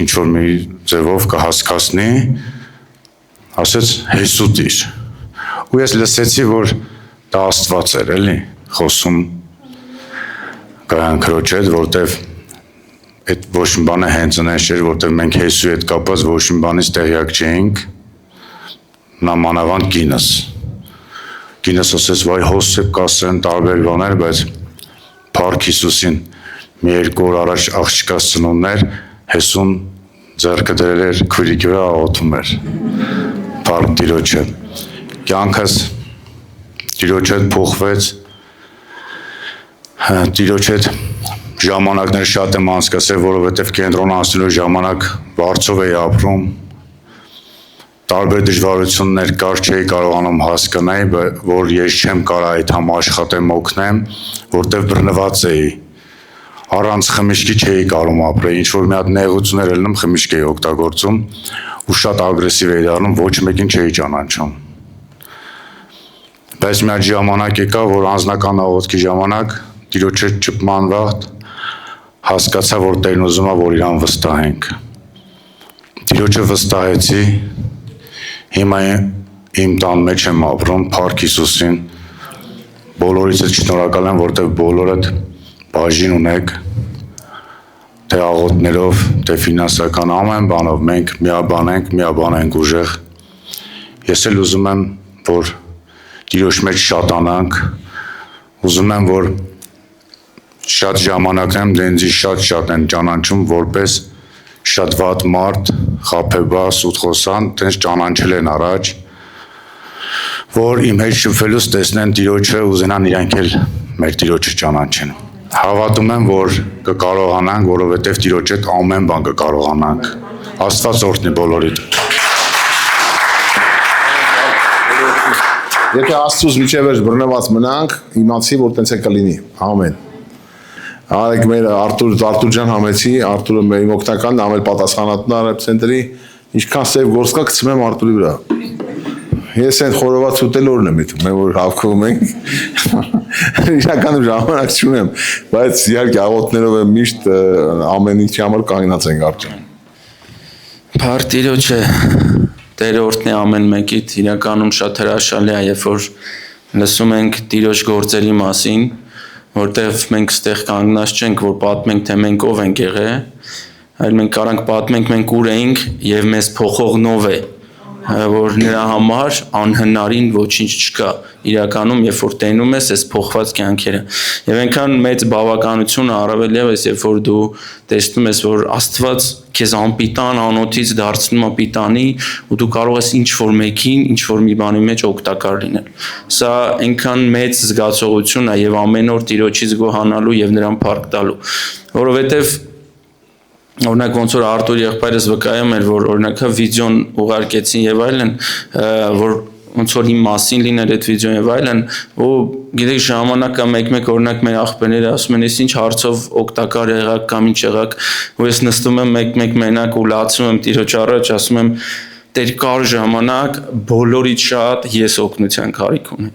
ինչ-որ մի ձևով կհասկացնի, ասեց հեսուտիր, ու ես լսեցի, որ դա Աստված էր, էլի, խոսում կայանքրոջ հետ, որտև այդ ոչ մի բանը հենց ընես չէր, որտև մենք Հեսուի հետ կապած ոչ մի բանից տեղյակ չէինք, նա մանավանդ կինս ասեց, վայ հոսеп կասեն տարբեր բաներ, բայց փառք Հիսուսին մի երկու օր առաջ աղջկաս ծնունդներ, Հեսուն ձեռքը դրել էր քվիրիկի վրա աղոթում էր, փառք Տիրոջը, կյանքս Տիրոջ հետ փոխվեց, Տիրոջ հետ ժամանակներ շատ եմ անցկացրել, որովհետև կենտրոն անցնելու ժամանակ վարձով էի ապրում, տարբեր դժվարություններ կար, չէի կարողանում հասկանալ, որ ես չեմ կարող այդ համ աշխատեմ, օգնեմ, որտև բռնված էի, առանց խմիչքի չէի կարող ապրել, ինչ-որ մի հատ նեղություններ ելնում խմիչք էի օգտագործում, ու շատ ագրեսիվ էի դառնում, ոչ մեկին չէի ճանաչում։ Բայց մի հատ ժամանակ եկա, որ անձնական աղոթքի ժամանակ Տիրոջ հետ ճպման վաղտ հասկացա, որ Տերն ուզում է, որ իրան վստահենք։ Տիրոջը վստահեցի, հիմա իմ տան մեջ եմ ապրում, փառք Հիսուսին, բոլորից էլ շնորհակալ եմ, որտեղ բոլորդ բաժին ունեք, թե աղոթներով, թե ֆինանսական ամեն բանով, մենք միաբան ենք ուժեղ։ Ես էլ ուզում եմ, որ Տիրոջ մեջ շատանանք, ուզում եմ, որ շատ ժամանակներում դենձի շատ են ճանաչում, որպես շատ վատ մարդ, խաբեբա, սուտխոսան, տենց ճանաչել են առաջ, որ իմ հետ շփվելուց տեսնեն Տիրոջը, ուզենան իրանք էլ մեր Տիրոջը ճանաչեն։ Հավատում եմ, որ կկարողանանք, որովհետև Տիրոջ հետ ամեն բան կկարողանանք։ Աստված օրհնի բոլորիդ։ Եթե Աստծուց միջև բռնված մնանք, իմացի, որ տենց է կլինի։ Ամեն։ Արեք մեր Արտուր ջան համեցի, Արտուրը մեր իմ օգնականն, ամել պատասխանատուն արებ ցենտրի, ինչքան սև գործ կա գցում եմ Արտուրի վրա։ Ես այն խորոված ուտելորն եմ իտում, մենք որ հավաքվում ենք, իրականում ժամանակ չունեմ, բայց իհարկե աղոթներով եմ միշտ ամեն ինչի համար կանգնած ենք Արտուր։ Փառք Տիրոջը, Տերը օրհնի ամեն մեկիդ, իրականում շատ հրաշալի է, երբ որ լսում ենք Տիրոջ գործերի մասին, որտեղ մենք ստեղ կանգնած չենք, որ պատմենք, թե մենք ով ենք եղել, այլ մենք կարանք պատմենք մենք ուր էինք եւ մեզ փոխողնով է, որ նրա համար անհնարին ոչինչ չկա։ Իրականում, երբ որ տենում ես այս փոխված կյանքերը, եւ այնքան մեծ բավականություն առավել եւս, երբ որ դու տեսնում ես, որ Աստված քեզ անպիտան անոթից դարձնում է պիտանի, ու դու կարող ես ինչ որ մեկին, ինչ որ մի բանի մեջ օգտակար լինել։ Սա այնքան մեծ զգացողություն է եւ ամեն օր Տիրոջից գոհանալու եւ նրան փառք տալու, որովհետեւ օրինակ ոնց որ Արտուր եղբայրս վկայում էր, որ օրինակ վիդեոն ուղարկեցին եւ այլն, որ ոնց որ իմ մասին լիներ այդ վիդեոն եւ այլն, ու գիտեք ժամանակա մեկ-մեկ օրինակ մեր աղբերները ասում են, ես ինչ հարցով օգտակար եղակ կամ ինչ եղակ, ու ես նստում եմ մեկ-մեկ մենակ ու լացում եմ Տիրոջ առաջ, ասում եմ, Տեր կար ժամանակ բոլորից շատ ես օգնության կարիք ունեմ։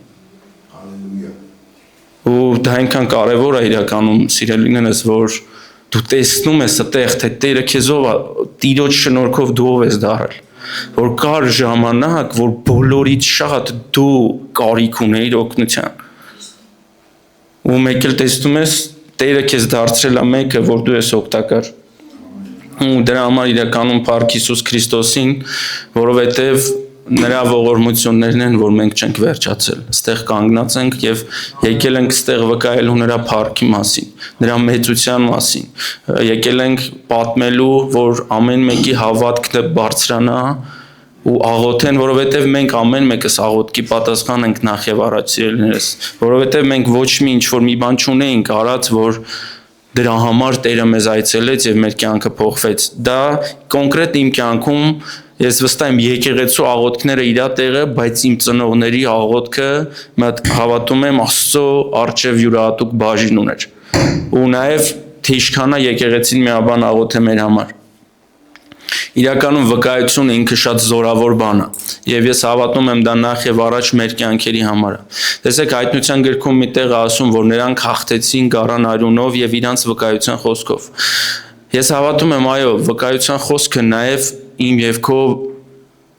Ու դա այնքան կարեւոր է իրականում սիրելիներս, որ դու տեսնում ես այդտեղ, թե Տերը քեզով Տիրոջ շնորհքով դու ով ես դարել, որ կար ժամանակ, որ բոլորից շատ դու կարիք ունեիր օգնության, ու մեկ էլ տեսնում ես Տերը քեզ դարձրել է մեկը, որ դու ես օգտակար, ու դրա համար իրականում փառք Հիսուս Քրիստոսին, որովհետև նրա ողորմություններն են, որ մենք չենք վերջացել, ստեղ կանգնած ենք եւ եկել ենք ստեղ վկայելու նրա փառքի մասին, նրա մեծության մասին, եկել ենք պատմելու, որ ամեն մեկի հավատքը բարձրանա ու աղոթեն, որովհետև մենք ամեն մեկս աղոթքի պատասխան ենք նախ եւ առաջ սիրելիներս, որովհետև մենք ոչ մի ինչ որ մի բան չունեինք արած, որ դրա համար Տերը մեզ այցելեց եւ մեր կյանքը փոխվեց։ Դա կոնկրետ իմ կյանքում ես վստահ եմ եկեղեցու աղոթքները իրա տեղը, բայց իմ ծնողների աղոթքը մտ հավատում եմ Աստծո արչեւ յուրահատուկ բաժին ուներ։ Ու նաեւ թե ինչքանա եկեղեցին միաբան աղոթե մեր համար։ Իրականում վկայությունը ինքը շատ զորավոր բան է, եւ ես հավատում եմ դա նախ եւ առաջ մեր կյանքերի համար է։ Տեսեք, Հայտնության գրքում մի տեղ ասում, որ նրանք հաղթեցին գառան արյունով եւ իրանց վկայության խոսքով։ Ես հավատում եմ, այո, վկայության խոսքը նաեւ իմ եւ քո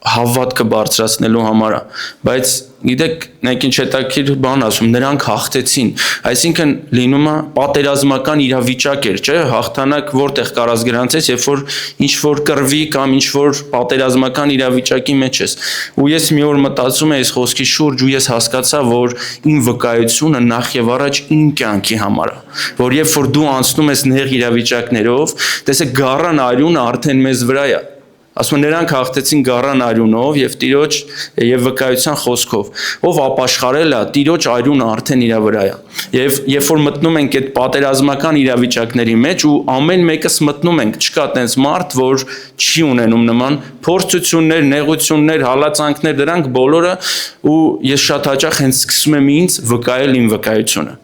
հավատքը բարձրացնելու համար է, բայց գիտեք, նայեք ինչ հետաքրքիր բան ասում, նրանք հաղթեցին, այսինքն լինում է պատերազմական իրավիճակ էր, չէ՞, հաղթանակ որտեղ կարած գրանցես, երբ որ ինչ որ կռվի կամ ինչ որ պատերազմական իրավիճակի մեջ ես։ Ու ես մի օր մտածում եմ այս խոսքի շուրջ ու ես հասկացա, որ իմ վկայությունը նախ եւ առաջ իմ կյանքի համար է, որ երբ որ դու անցնում ես նեղ իրավիճակներով, տեսեք, գառան արյունը արդեն մեզ վրա է։ Ասում են նրանք հաղթեցին գառան արյունով եւ Տիրոջ եւ վկայության խոսքով, ով ապաշխարել է, Տիրոջ արյունը արդեն իր վրա է։ Եվ երբ որ մտնում ենք այդ պատերազմական իրավիճակների մեջ ու ամեն մեկս մտնում ենք, չկա տենց մարդ, որ չի ունենում նման փորձություններ, նեղություններ, հալածանքներ, դրանք բոլորը, ու ես շատ հաճախ հենց սկսում եմ ինձ վկայել իմ վկայությունը։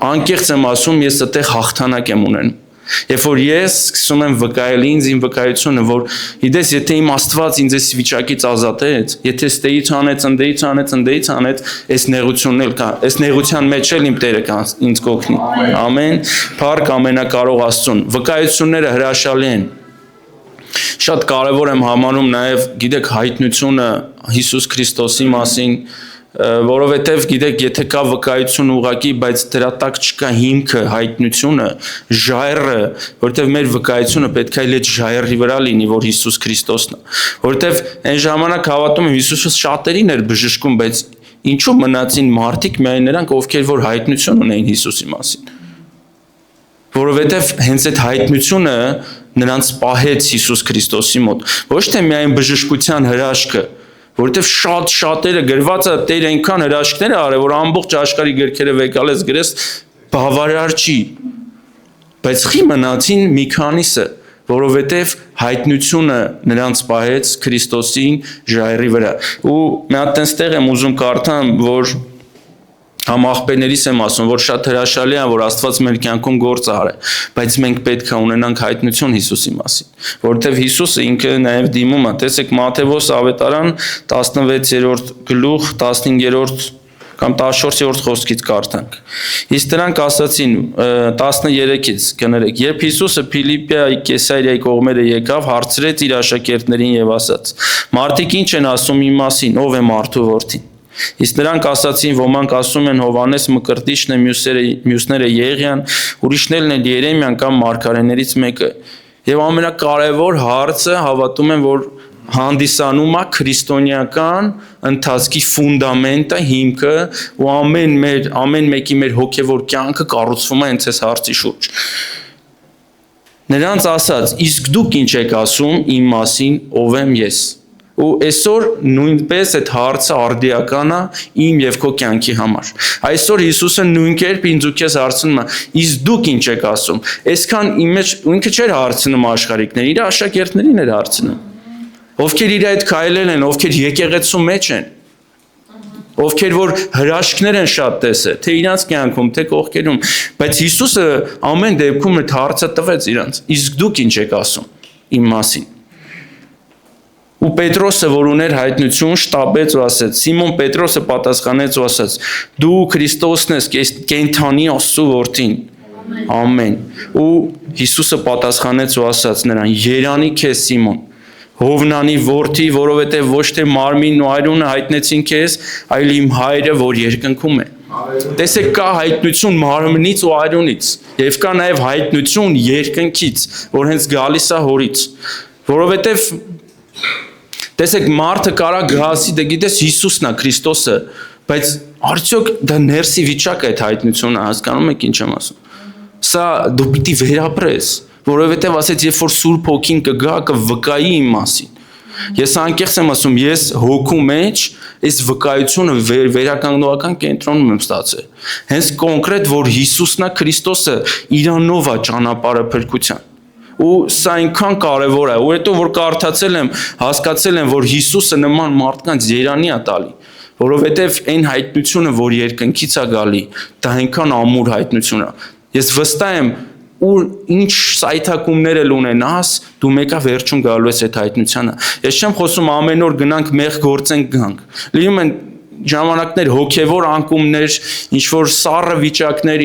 Անկեղծ եմ ասում, ես այդտեղ հաղթանակ եմ ունենում։ Երբ որ ես սկսում եմ վկայել ինձ իմ վկայությունը, որ գիտես, եթե իմ Աստված ինձ այս վիճակից ազատեց, եթե ստեից անեց, ընդեից անեց, այս նեղությունն էլ կա, այս նեղության մեջ էլ իմ Տերը կա ինձ կօգնի։ Ամեն, փառք ամենակարող Աստծուն։ Վկայությունները հրաշալի են։ Շատ կարևոր եմ համարում նաև, գիտեք, հայտնությունը Հիսուս Քրիստոսի մասին, որովհետև գիտեք, եթե կա վկայություն ուղակի, բայց դրա տակ չկա հիմքը, հայտնությունը, ժայռը, որովհետև մեր վկայությունը պետք է այդ ժայռի վրա լինի, որ Հիսուս Քրիստոսն է, որովհետև այն ժամանակ հավատում եմ Հիսուսը շատերին էր բժշկում, բայց ինչու մնացին մարդիկ միայն նրանք, ովքեր որ հայտնություն ունեին Հիսուսի մասին, որովհետև հենց այդ հայտնությունը նրանց պահեց Հիսուս Քրիստոսի մոտ, ոչ թե միայն բժշկության հրաշքը, որովհետև շատերը գրված է Տերը այնքան հրաշքներ է արել, որ ամբողջ աշխարհի գրքերը վեկալես գրես բավարար չի, բայց խի մնացին մի քանիսը, որովհետև հայտնությունը նրանց պահեց Քրիստոսին ժայռի վրա։ Ու մի հատ տենց տեղ եմ ուզում կարդամ, որ համ աղբերներիս եմ ասում, որ շատ հրաշալի է, որ Աստված մեր կյանքում գործ արել, բայց մենք պետք է ունենանք հայտնություն Հիսուսի մասին, որովհետև Հիսուսը ինքը նաև դիմում է, տեսեք Մատթեոս ավետարան 16-րդ գլուխ 15-րդ կամ 14-րդ խոսքից կարդանք։ Իսկ նրանք ասացին 13-ից կներեք, երբ Հիսուսը Փիլիպպիայի Կեսարիայի կողմերը եկավ, հարցրեց իր աշակերտներին եւ ասաց. Մարդիկ ինչ են ասում իմ մասին, ով է մարդու որդին։ Իսկ նրանք ասացին, ոմանք ասում են Հովանես Մկրտիչն է, մյուսները Եղիան, ուրիշներն էլ Երեմիան կամ մարգարեներից մեկը։ Եվ ամենակարևոր հարցը հավատում եմ, որ հանդիսանում է քրիստոնեական ընթացքի ֆունդամենտը, հիմքը ու ամեն մեկի մեր հոգևոր կյանքը կառուցվում է հենց այս հարցի շուրջ։ Նրանց ասաց, իսկ դուք ինչ եք ասում իմ մասին, ով եմ ես։ Ու այսօր նույնպես այդ հարցը արդիական է իմ եւ քո կյանքի համար։ Այսօր Հիսուսը նույն կերպ ինձ ու քեզ հարցնում է. իսկ դուք ինչ եք ասում։ Այսքան իմ մեջ ինքը չէր հարցնում աշխարհիկներին, իր աշակերտներին էր հարցնում։ Ովքեր իր այդ քայլել են, ովքեր եկեղեցու մեջ են, ովքեր որ հրաշքներ են շատ տեսել, թե իրանց կյանքում, թե կողքերում, բայց Հիսուսը ամեն դեպքում այդ հարցը տվեց իրանց։ Իսկ դուք ինչ եք ասում իմ մասին։ Ու Պետրոսը, որ ուներ հայտնություն, շտապեց ու ասաց. Սիմոն Պետրոսը պատասխանեց ու ասաց. Դու Քրիստոսն ես, կենդանի Աստծո որդին։ Ամեն։ Ու Հիսուսը պատասխանեց ու ասաց նրան. Երանի քեզ Սիմոն, Հովնանի որդի, որովհետև ոչ թե մարմինն ու այրունը հայտնեցին քեզ, այլ իմ Հայրը, որ երկնքում է։ Տեսեք, կա հայտնություն մարմնից ու այրունից, եւ կա նաեւ հայտնություն երկնքից, որ հենց գալիս է Հորից, որովհետև տեսեք, մարդը կարա գահասի, դե գիտես Հիսուսն է, Քրիստոսը, բայց արդյոք դա ներսի վիճակ է այդ հայտնությունը, հասկանում եք ինչ եմ ասում։ Սա դու պիտի վերապրես, որովհետև ասեց, երբ որ Սուրբ Հոգին կգա, կվկայի իմ մասին։ Ես անկեղծ եմ ասում, ես հոգու մեջ այս վկայությունը վերականգնողական կենտրոնում եմ ստացել։ Հենց կոնկրետ, որ Հիսուսն է, Քրիստոսը, իրանով է ճանապարհը փրկության։ Ու սա այնքան կարևոր է, ու հետո որ կարդացել եմ, հասկացել եմ, որ Հիսուսը նման մարդկանց երանի է տալի, որովհետև այն հայտնությունը, որ երկնքից է գալի, դա այնքան ամուր հայտնություն է։ Ես վստահ եմ, ու ինչ սայթակումներ էլ ունենաս, դու մեկա վերջում գալու ես այդ հայտնությանը։ Ես չեմ խոսում ամեն օր գնանք մեղ գործենք գանք։ Լինում են ժամանակներ հոգևոր անկումներ, ինչ որ սառը վիճակներ,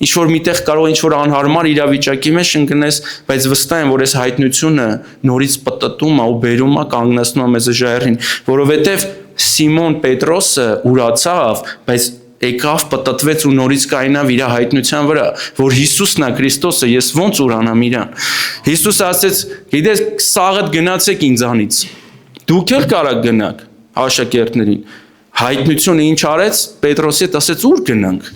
ինչ որ միտեղ կարող ինչ որ անհարմար իրավիճակի մեջ ընկնես, բայց վստահ եմ, որ այս հայտնությունը նորից պտտում է ու բերում է, կանգնեցնում է մեզ ժայռին, որովհետև Սիմոն Պետրոսը ուրացավ, բայց եկավ պտտվեց ու նորից կայնավ իր հայտնության վրա, որ Հիսուսն է Քրիստոսը, ես ոնց ուրանամ իրան։ Հիսուսը ասեց, գիտես, սաղդ գնացեք ինձանից։ Դուք էլ կարաք գնաք աշակերտներին։ Հայտնությունը ինչ արեց, Պետրոսի հետ ասեց, ուր գնանք։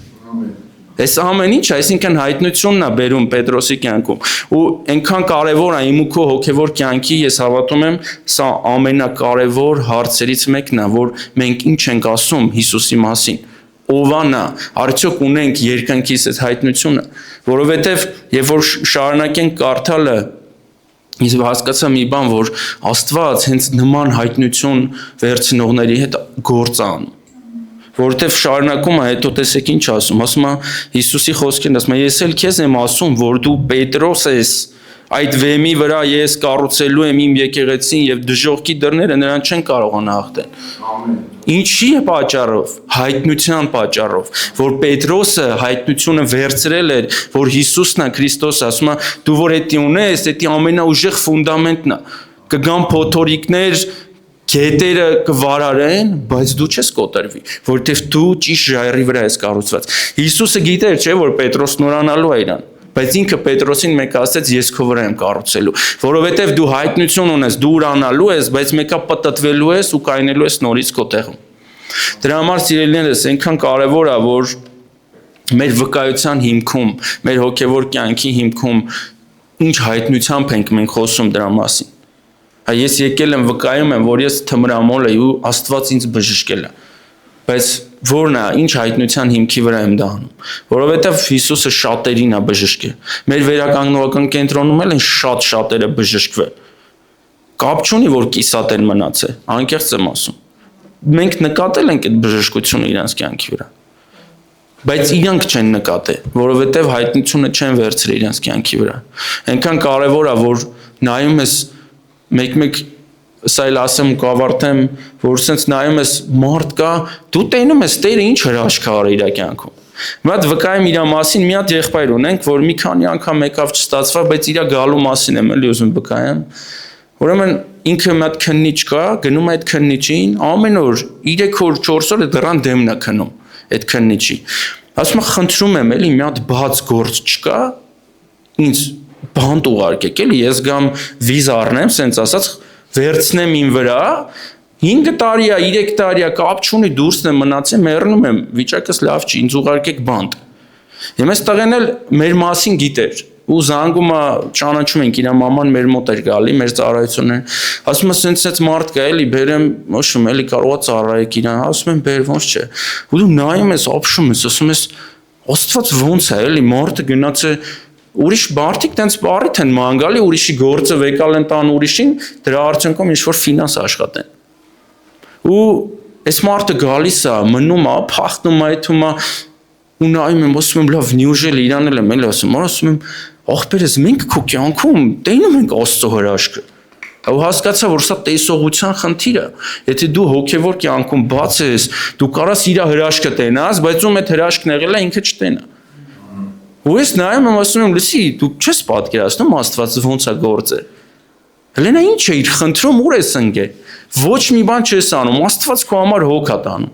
Այս ամեն ինչ, այսինքն հայտնությունն է բերում Պետրոսի կյանքում։ Ու այնքան կարևոր է իմ ու քո հոգևոր կյանքի, ես հավատում եմ, սա ամենակարևոր հարցերից մեկն է, որ մենք ինչ ենք ասում Հիսուսի մասին։ Ով է նա, արդյոք ունենք երկնքից այդ հայտնությունը, որովհետև երբ որ շարունակենք կարդալը, ես հասկացա մի բան, որ Աստված հենց նման հայտնություն վերցնողների հետ գործ է անում։ Որովհետև շարունակում է, հետո տեսեք ինչ ասում է Հիսուսի խոսքերն, ասում է, ես էլ քեզ եմ ասում, որ դու Պետրոս ես, այդ վեմի վրա ես կառուցելու եմ իմ եկեղեցին եւ դժոխքի դռները նրան չեն կարողանա հաղթել։ Ինչի է պատճառով, հայտնության պատճառով, որ Պետրոսը հայտնությունը վերցրել էր, որ Հիսուսն է Քրիստոսը, ասում է, դու որ էդի ունես, էդի ամենաուժեղ ֆունդամենտն է, կգան փոթորիկներ, գետերը կվարարեն, բայց դու չես կոտրվի, որովհետև դու ճիշտ ժայռի վրա ես կառուցված։ Հիսուսը գիտեր, չէ, որ Պետրոսն ուրանալու է իրան, բայց ինքը Պետրոսին մեկ ասեց, ես քո վրա եմ կառուցելու, որովհետև դու հայտնություն ունես, դու ուրանալու ես, բայց մեկա պտտվելու ես ու կայնելու ես նորից քո տեղում։ Դրա համար սիրելիներս, այնքան կարևոր է, որ մեր վկայության հիմքում, մեր հոգևոր կյանքի հիմքում ինչ հայտնությամբ ենք մենք խոսում դրա մասին։ Ես եկել եմ վկայում եմ, որ ես թմրամոլ եմ ու Աստված ինձ բժշկել է։ Բայց որն է, ինչ հայտնության հիմքի վրա եմ դա անում, որովհետև Հիսուսը շատերին է բժշկել։ Մեր վերականգնողական կենտրոնում էլ են շատերը բժշկվել։ Կապ չունի, որ կիսատ են մնացել, անկեղծ եմ ասում։ Մենք նկատել ենք այդ բժշկությունը իրանց կյանքի վրա։ Բայց իրանք չեն նկատել, որովհետև հայտնությունը չեն վերցրել իրանց կյանքի վրա։ Այնքան կարևոր է, որ նայում ես մեկ-մեկ սա էլ ասեմ ու կավարտեմ, որ sense նայում ես մարդ կա, դու տենում ես Տերը ինչ հրաշք արել իր կյանքում։ Մի հատ վկայեմ իր մասին, մի հատ եղբայր ունենք, որ մի քանի անգամ եկավ չստացվա, բայց իր գալու մասին եմ էլի ուզում վկայեմ։ Ուրեմն ինքը մի հատ քննիչ կա, գնում է այդ քննիչին, ամեն օր 3 օր 4 օր դրան դեմն է քնում այդ քննիչի։ Ասում եմ խնդրում եմ էլի մի հատ բաց գործ չկա, ինձ բանտ ուղարկեք էլի, ես գամ վիզա առնեմ, սենց ասած վերցնեմ ին վրա, 5 տարի է, 3 տարի է, կապ չունի, դուրսն եմ մնացել, մեռնում եմ, վիճակս լավ չի, ինձ ուղարկեք բանտ։ Եմ այս տղեն էլ մեր մասին գիտեր, ու զանգում է, ճանաչում ենք իր մաման մեր մոտ էր գալի, մեր ծառայություններ, ասում է սենց մարդ կա էլի, բերեմ, ոչմ էլի կարող է ծառայեք իրան, ասում եմ բեր ոնց չէ, ու դու նայում ես, ապշում ես, ասում ես, Աստված ոնց է էլի, մարդը գնաց է ուրիշ մարդիկ տենց բարիթ են մանգալի, ուրիշի գործը վեկալ են տան ուրիշին, դրա արդյունքում ինչ-որ ֆինանս աշխատեն։ Ու այս մարդը գալիս է, մնում է, փախնում է, այդում է, ու նայում եմ, ասում եմ, լավ, նյուժել իրան էլ եմ, էլ ասում եմ, աղբերս մենք քո կյանքում տենում ենք Աստծո հրաշքը։ Ու հասկացա, որ սա տեսողության խնդիր է։ Եթե դու հոգևոր կյանքում բաց ես, դու կարաս իր հրաշքը տենաս, բայց ում այդ հրաշքն եղել է ինքը չտենա։ Ու ես նայում եմ, ասում եմ, լսի, դու չես պատկերացնում Աստված ոնց է գործել։ Հելենա ինչ է իր խնդրում ուր ես ընկե։ Ոչ մի բան չես անում, Աստված քո համար հոգ է տանում։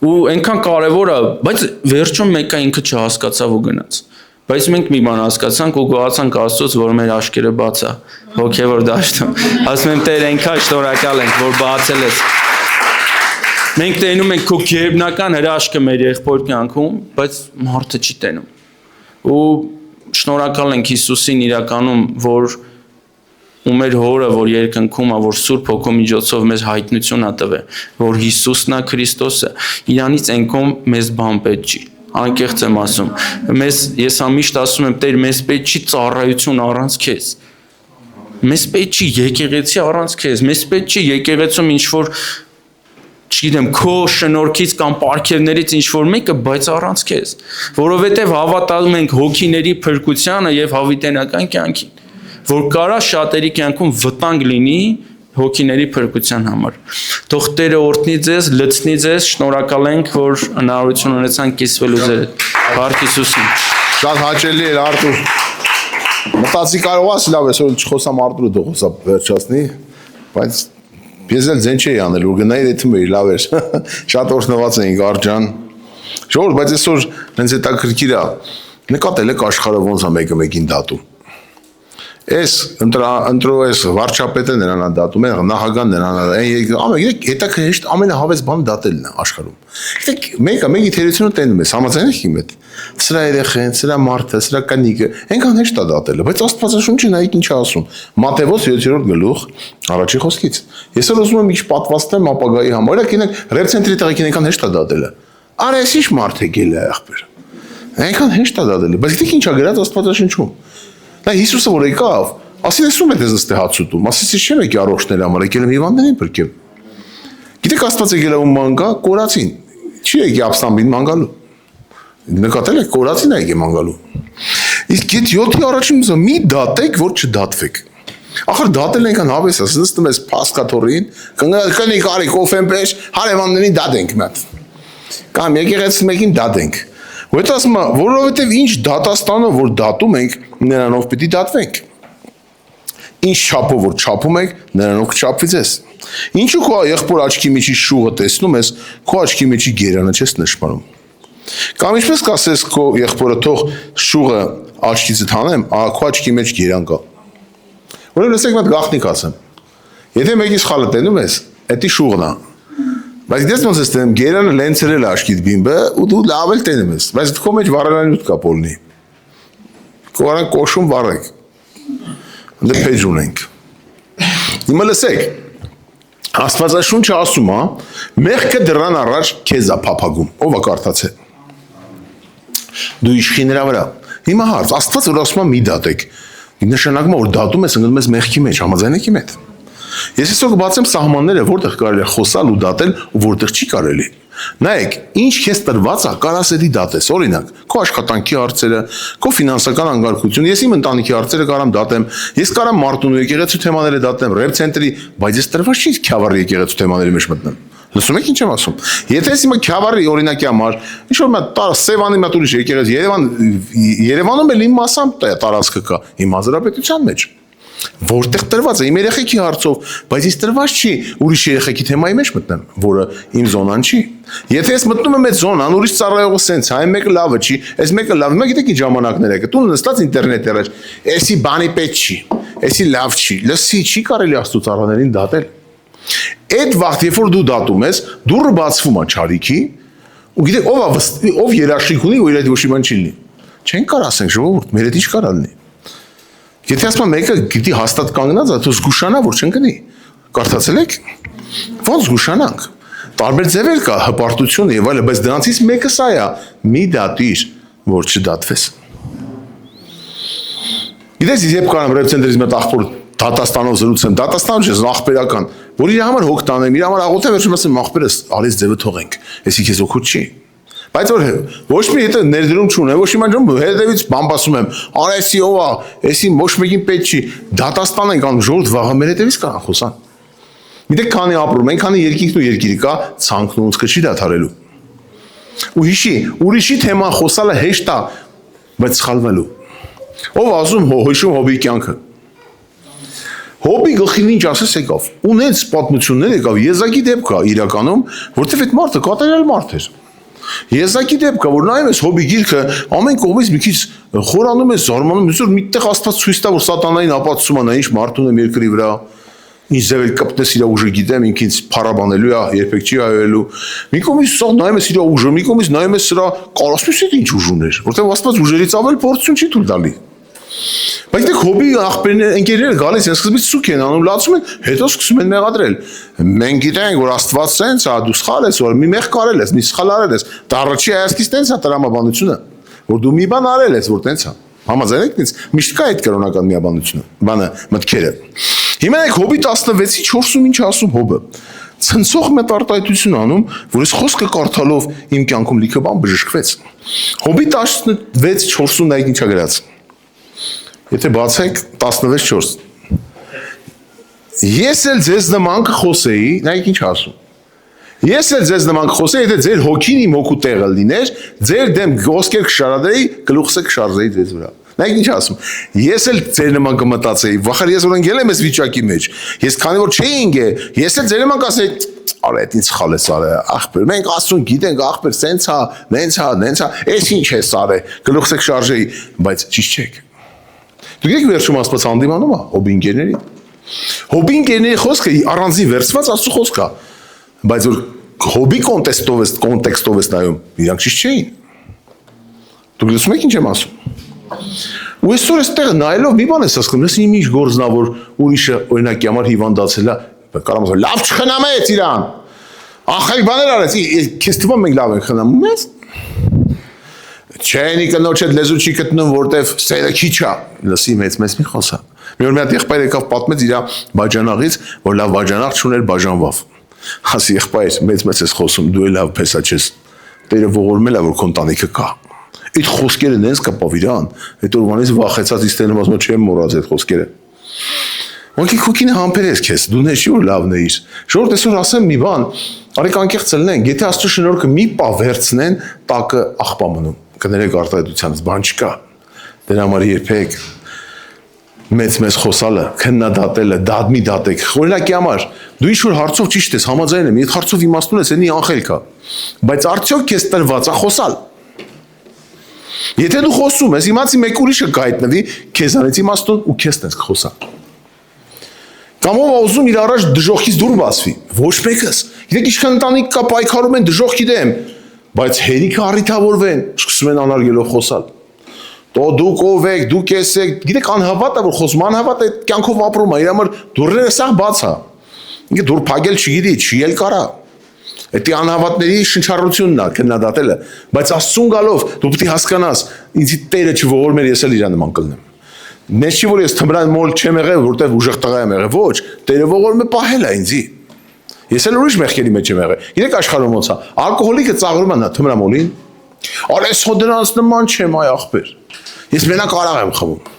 Ու այնքան կարևոր է, բայց վերջում մեկը ինքը չհասկացավ ու գնաց։ Բայց մենք մի բան հասկացանք ու գոհացանք Աստծոց, որ մեր աչքերը բաց է, հոգևոր դաշտում։ Ասում եմ, Տեր, այնքան շնորհակալ ենք, որ բացել ես։ Մենք տենում ենք քո գերբնական հրաշքը մեր եղբոր կյանքում, բայց մարդը չի տենում։ Ու շնորհակալ ենք Հիսուսին իրականում, որ ու մեր հորը, որ երկնքում է, որ Սուրբ Հոգու միջոցով մեզ հայտնություն է տվել, որ Հիսուսն է Քրիստոսը, իրանից այնքան մեզ բան պետք չի։ Անկեղծ եմ ասում։ Ես միշտ ասում եմ, Տեր, մեզ պետք չի ծառայություն առանց քեզ։ Մեզ պետք չի եկեղեցի առանց քեզ, մեզ պետք չի եկեղեցում ինչ-որ չգիտեմ, քո շնորհքից կամ պարգևներից ինչ-որ մեկը, բայց առանց քեզ, որովհետև հավատում ենք հոգիների փրկությանը եւ հավիտենական կյանքին, որ կարա շատերի կյանքում վտանգ լինի հոգիների փրկության համար։ Թող Տերը օրհնի ձեզ, լցնի ձեզ, շնորհակալ ենք, որ հնարավորություն ունեցանք կիսվելու ձեր հետ։ Փառք Հիսուսին։ Շատ հաճելի էր Արտուր։ Մտածի կարող ես լավ է, որ չխոսամ Արտուրը դու խոսա վերջացնի, բայց ես էլ ձեն չէի անել, որ գնայի դեպի մեր լավ էր։ Շատ օրհնված էինք Արտջան։ Ժողովուրդ, բայց այսօր հենց հետաքրքիր է։ Նկատել եք աշխարհը ոնց է մեկը մեկին դատում։ Այս ընտրո այս վարչապետը նրան է դատում, նախագահն նրան է, ամեն հետաքրքիր ամենահավես բանը դատելն է աշխարհում։ Գիտեք, մեկը մեկի թերությունը տենում է, համաձայն եք իմ հետ։ Սրա երեխեն, սրա մարդը, սրա կնիկը, այնքան հեշտ է դատելը, բայց Աստվածաշունչը նայեք ինչ է ասում։ Մատթեոս 7-րդ գլուխ, առաջի խոսքից։ Ես էլ ուզում եմ ինչ պատվաստեմ ապագայի համար, գիտեք, ռեպցենտրի տեղեքին այնքան հեշտ է դատելը։ Արա էս ինչ մարդ եկել է ախպեր։ Այնքան հեշտ է դատելը, բայց գիտեք ինչ է գրած Աստվածաշունչում։ Նա Հիսուսը որ եկավ, ասին էսում է դեզ ըստե հացուտում, ասեցի չեմ եկի առողջների համար, եկել եմ հիվանդներին բրկեմ։ Գիտեք Աստված եկել է ու մանգա կորացին, չի եկի ապստամբին մանգալու։ Նկատել եք կորացին է եկի մանգալու։ Իսկ այդ 7-ի առաջին մսը մի դատեք, որ չդատվեք։ Ախր դատել ենքան հավես է, նստում ես փասկաթորին, կնի կարի կոֆեն պես, հարևաններին դատենք մատ։ Կամ եկեղեցի մեկին դատենք։ Ու հետ ասում է, որովհետև ինչ դատաստանով, որ դատում ենք, նրանով պիտի դատվենք։ Ինչ չափով, որ չափում ենք, նրանով կչափվի ձեզ։ Ինչու քո եղբոր աչքի միջի շուղը տեսնում ես, քո աչքի միջի գերանը չես նշմարում։ Կամ ինչպես կասես քո եղբորը թող շուղը աչքիցդ հանեմ, քո աչքի մեջ գերան կա։ Ուրեմն լսեք մոտ գաղտնիք ասեմ։ Եթե մեկից խալը տենում ես, դա շուղն է։ Բայց դες ոնց ես տենում, գերանը լենցրել աչքիդ բիմբը ու դու լավ էլ տենում ես, բայց քո մեջ վառելանյութ կա պոլնի։ Կորան կոշում վառեք։ Դե փեջ ունենք։ Հիմա լսեք։ Աստվածաշունչը ասում է, մեղքը դրան առաջ քեզ է փափագում, ով է կարդացել։ Դու իշխի նրա վրա։ Հիմա հարց, Աստված որ ասում է մի դատեք։ Նշանակում է որ դատում ես ընկնում ես մեղքի մեջ, համաձայն եք իմ հետ։ Ես այսօր կբացեմ սահմանները, որտեղ կարելի է խոսալ ու դատել, ու որտեղ չի կարելի։ Նայեք, ինչ քեզ տրված է, կարաս էդի դատես, օրինակ, քո աշխատանքի հարցերը, քո ֆինանսական անկարգությունը, ես իմ ընտանիքի հարցերը կարամ դատեմ, ես կարամ մարդու եկեղեցու թեմաները դատեմ, ռեփ ցենտրի, բայց ես տրված չի Քյավառի եկեղեցու թեմաների մեջ մտնեմ։ Լսում եք ինչ եմ ասում։ Եթե ես հիմա Քյավառի օրինակի համար, ինչ որ մա Սևանի մա ուրիշ եկեղեցի, Երևանում էլ իմ մասամ տարածքը կա, իմ հանրապետության մեջ։ Որտեղ տրված է իմ երեխեքի հարցով, բայց ինձ տրված չի ուրիշ երեխեքի թեմայի մեջ մտնեմ, որը իմ զոնան չի։ Եթե ես մտնում եմ այդ զոնան, ուրիշ ծառայողը սենց, այն մեկը լավը չի, այս մեկը լավը, մեկը գիտեք ինչ ժամանակներ է, տուն նստած ինտերնետի առաջ, էսի բանի պետք չի, էսի լավ չի, լսի չի կարելի աստծո ծառաներին դատել։ Այդ վաղտ երբ որ դու դատում ես, դուռը բացվում է չարիքի, ու գիտեք ով երաշխիք ունի, ու իր այդ ոչ իման չի լինի։ Չեն կար ասենք ժողովուրդ, մեր հետ ինչ կարա լինի։ Եթե ասում մեկը գիտի հաստատ կանգնած է, դու զգուշանա, որ չընկնի։ Կարդացել եք։ Ոնց զգուշանանք։ Տարբեր ձևեր կա, հպարտություն եւ այլն, բայց դրանցից մեկը սա է, մի դատիր, որ չդատվես։ Գիտես, երբ կարամ ռեփ ցենտրից մեծ աղբոր դատաստանով զրուցեմ, դատաստանը չէ, աղբերական, որ իր համար հոգ տանեմ, իր համար աղոթեմ, վերջում ասեմ աղբերս, արից ձևը թողենք, էսի քեզ օգուտ չի։ Բայց որ ոչ մի հետը ներդրում չունեմ, ոչ իման ջում հետևից բամբասում եմ, արեսի ով է, էսի ոչ մեկին պետք չի, դատաստան ենք անում, ժողովուրդ վաղը մեր հետևից կան խոսան։ Գիտեք քանի ապրում են, քանի երկինքն ու երկիրը կա, ցանկն ու ունցքը չի դադարելու։ Ու հիշի, ուրիշի թեման խոսալը հեշտ է, բայց սխալվելու։ Ով ասում հիշում հոբի կյանքը։ Հոբի գլխին ինչ ասես եկավ, ունեց պատմություններ եկավ, եզակի դեպք է իրականում, որտեվ այդ մարդը կատարյալ մարդ էր։ Եզակի դեպք է, որ նայում ես հոբի գիրքը, ամեն կողմից մի քիչ խորանում ես, զարմանում ես, որ միտեղ Աստված ցույց տա, որ սատանային ապացուցում է, նա ինչ մարդ ունեմ երկրի վրա, ինչ ձև կպտես իր ուժը գիտեմ, ինքից փառաբանելու է, երբեք չի հայելու։ Մի կողմից սա նայում ես իր ուժը, մի կողմից նայում ես սրա, կարասպես է ինչ ուժ ուներ, որտեղ Աստված ուժերից ավել փորձություն չի թույլ տալի։ Բայց դեք հոբի աղբերները, ընկերները գալիս են, սկզբից սուք են անում, լացում են, հետո սկսում են մեղադրել։ Մենք գիտենք, որ Աստված սենց է, դու սխալ ես, որ մի մեղ կարել ես, մի սխալ արել ես, դա առաջի հայացքից տենց է տրամաբանությունը, որ դու մի բան արել ես, որ տենց է։ Համաձայնեք ինձ, միշտ կա այդ կրոնական միաբանությունը, բանը, մտքերը։ Հիմա եք հոբի 16-ի 4-ում ինչ ասում հոբը։ Ցնցող մետարտայություն անում, որ այս խոսքը կարդալով իմ կյանքում լիքը բան բժշկվեց։ Հոբի 16-4-ում նայեք ինչա գրած։ Եթե բացեք 16-4 Ես էլ ձեզ նման կխոսեի, նայեք ինչ ասում։ Ես էլ ձեզ նման կխոսեի, եթե ձեր հոգին իմ հոգու տեղը լիներ, ձեր դեմ ոսկեր կշարադրեի, գլուխս կշարժեի ձեզ վրա։ Նայեք ինչ ասում։ Ես էլ ձեր նման կմտածեի, վախար ես որ ընկել եմ այս վիճակի մեջ։ Ես քանի որ չէի ընկել, ես էլ ձեր նման կասեի, արա այդ ինձ խալ է սարը, ախպեր, մենք ասում գիտենք, ախպեր, սենց հա, նենց հա, նենց հա, այս ինչ է սարը, գլուխս կշարժեի, բայց ճիշտ չեք։ Դուք եք վերջում Աստված հանդիմանում է հոբի ընկերների։ Հոբի ընկերների խոսքը առանձին վերցված Աստծո խոսք է, բայց որ հոբի կոնտեքստով ես նայում, իրանք ճիշտ չէին։ Դուք լսում եք ինչ եմ ասում։ Ու այսօր այստեղ նայելով մի բան ես հասկանում, ես ինչ գործնավոր ուրիշը օրինակի համար հիվանդացել է, կարամ ասել, լավ չխնամեց իրան։ Ախել բաներ արեց, քեզ թվում մենք լավ ենք խնամում ես։ Չենի կնոջ հետ լեզու չի գտնում, որտեվ սերը քիչ է։ Լսի մեծ մի խոսա։ Մի օր մի հատ եղբայր եկավ պատմեց իր բաժանաղից, որ լավ բաժանաղ չուներ, բաժանվավ։ Ասի եղբայր, մեծ ես խոսում, դու էլ լավ փեսա չես։ Տերը ողորմել է, որ քո ընտանիքը կա։ Այդ խոսքերը նենց կապավ իրան, այդ օրվանից վախեցած իստերն ասում չեմ մոռաց այդ խոսքերը։ Ոնքի քուքին համբերես քեզ, դու նեշի որ լավն էիր։ Ժողովուրդ այսօր ասեմ մի բան, արեք անկեղծ ելնենք, եթե Աստծո շնորհքը մի պա վերցնեն, տակը աղբա մնում։ Կներեք արտահայտությանից բան չկա։ Դրա համար երբեք մեծ խոսալը, քննադատելը, դադմի դատեք։ Օրինակի համար դու ինչ որ հարցով ճիշտ ես, համաձայն եմ, այդ հարցով իմաստուն ես, էնի անխելք է։ Բայց արդյոք քեզ տրված է խոսալ։ Եթե դու խոսում ես, իմացի մեկ ուրիշը կհայտնվի, քեզանից իմաստուն ու քեզ տես կխոսա։ Կամ ով ուզում իր առաջ դժոխքից դուր բացվի, ոչ մեկս։ Գիտեք ինչքան ընտանիք կա պայքարում են դժոխքի դեմ, բայց հերիքը առիթավորվեն, սկսում են անարգելով խոսալ։ Տո դուք ով եք, դուք ես եք, գիտեք անհավատ է որ խոսում, անհավատ է կյանքով ապրում է, իր համար դուրները սաղ բաց է։ Ինքը դուր փագել չգիտի, չի էլ կարա։ Այդ անհավատների շնչառությունն է քննադատելը, բայց Աստծուն գալով դու պետք է հասկանաս, ինձ Տերը չողորմեր, ես էլ իր նման կլնեմ։ Նես չի որ ես թմրան մոլ չեմ եղել, որտեղ ուժեղ տղա եմ եղել, ոչ, Տերը ողորմը պահել է ինձի։ Ես էլ ուրիշ մեղքերի մեջ եմ եղել։ Գիտեք աշխարհում ոնց է։ Ալկոհոլիկը ծաղրում է թմրամոլին։ Արես հո դրանց նման չեմ այ ախպեր։ Ես մենակ արաղ եմ խմում։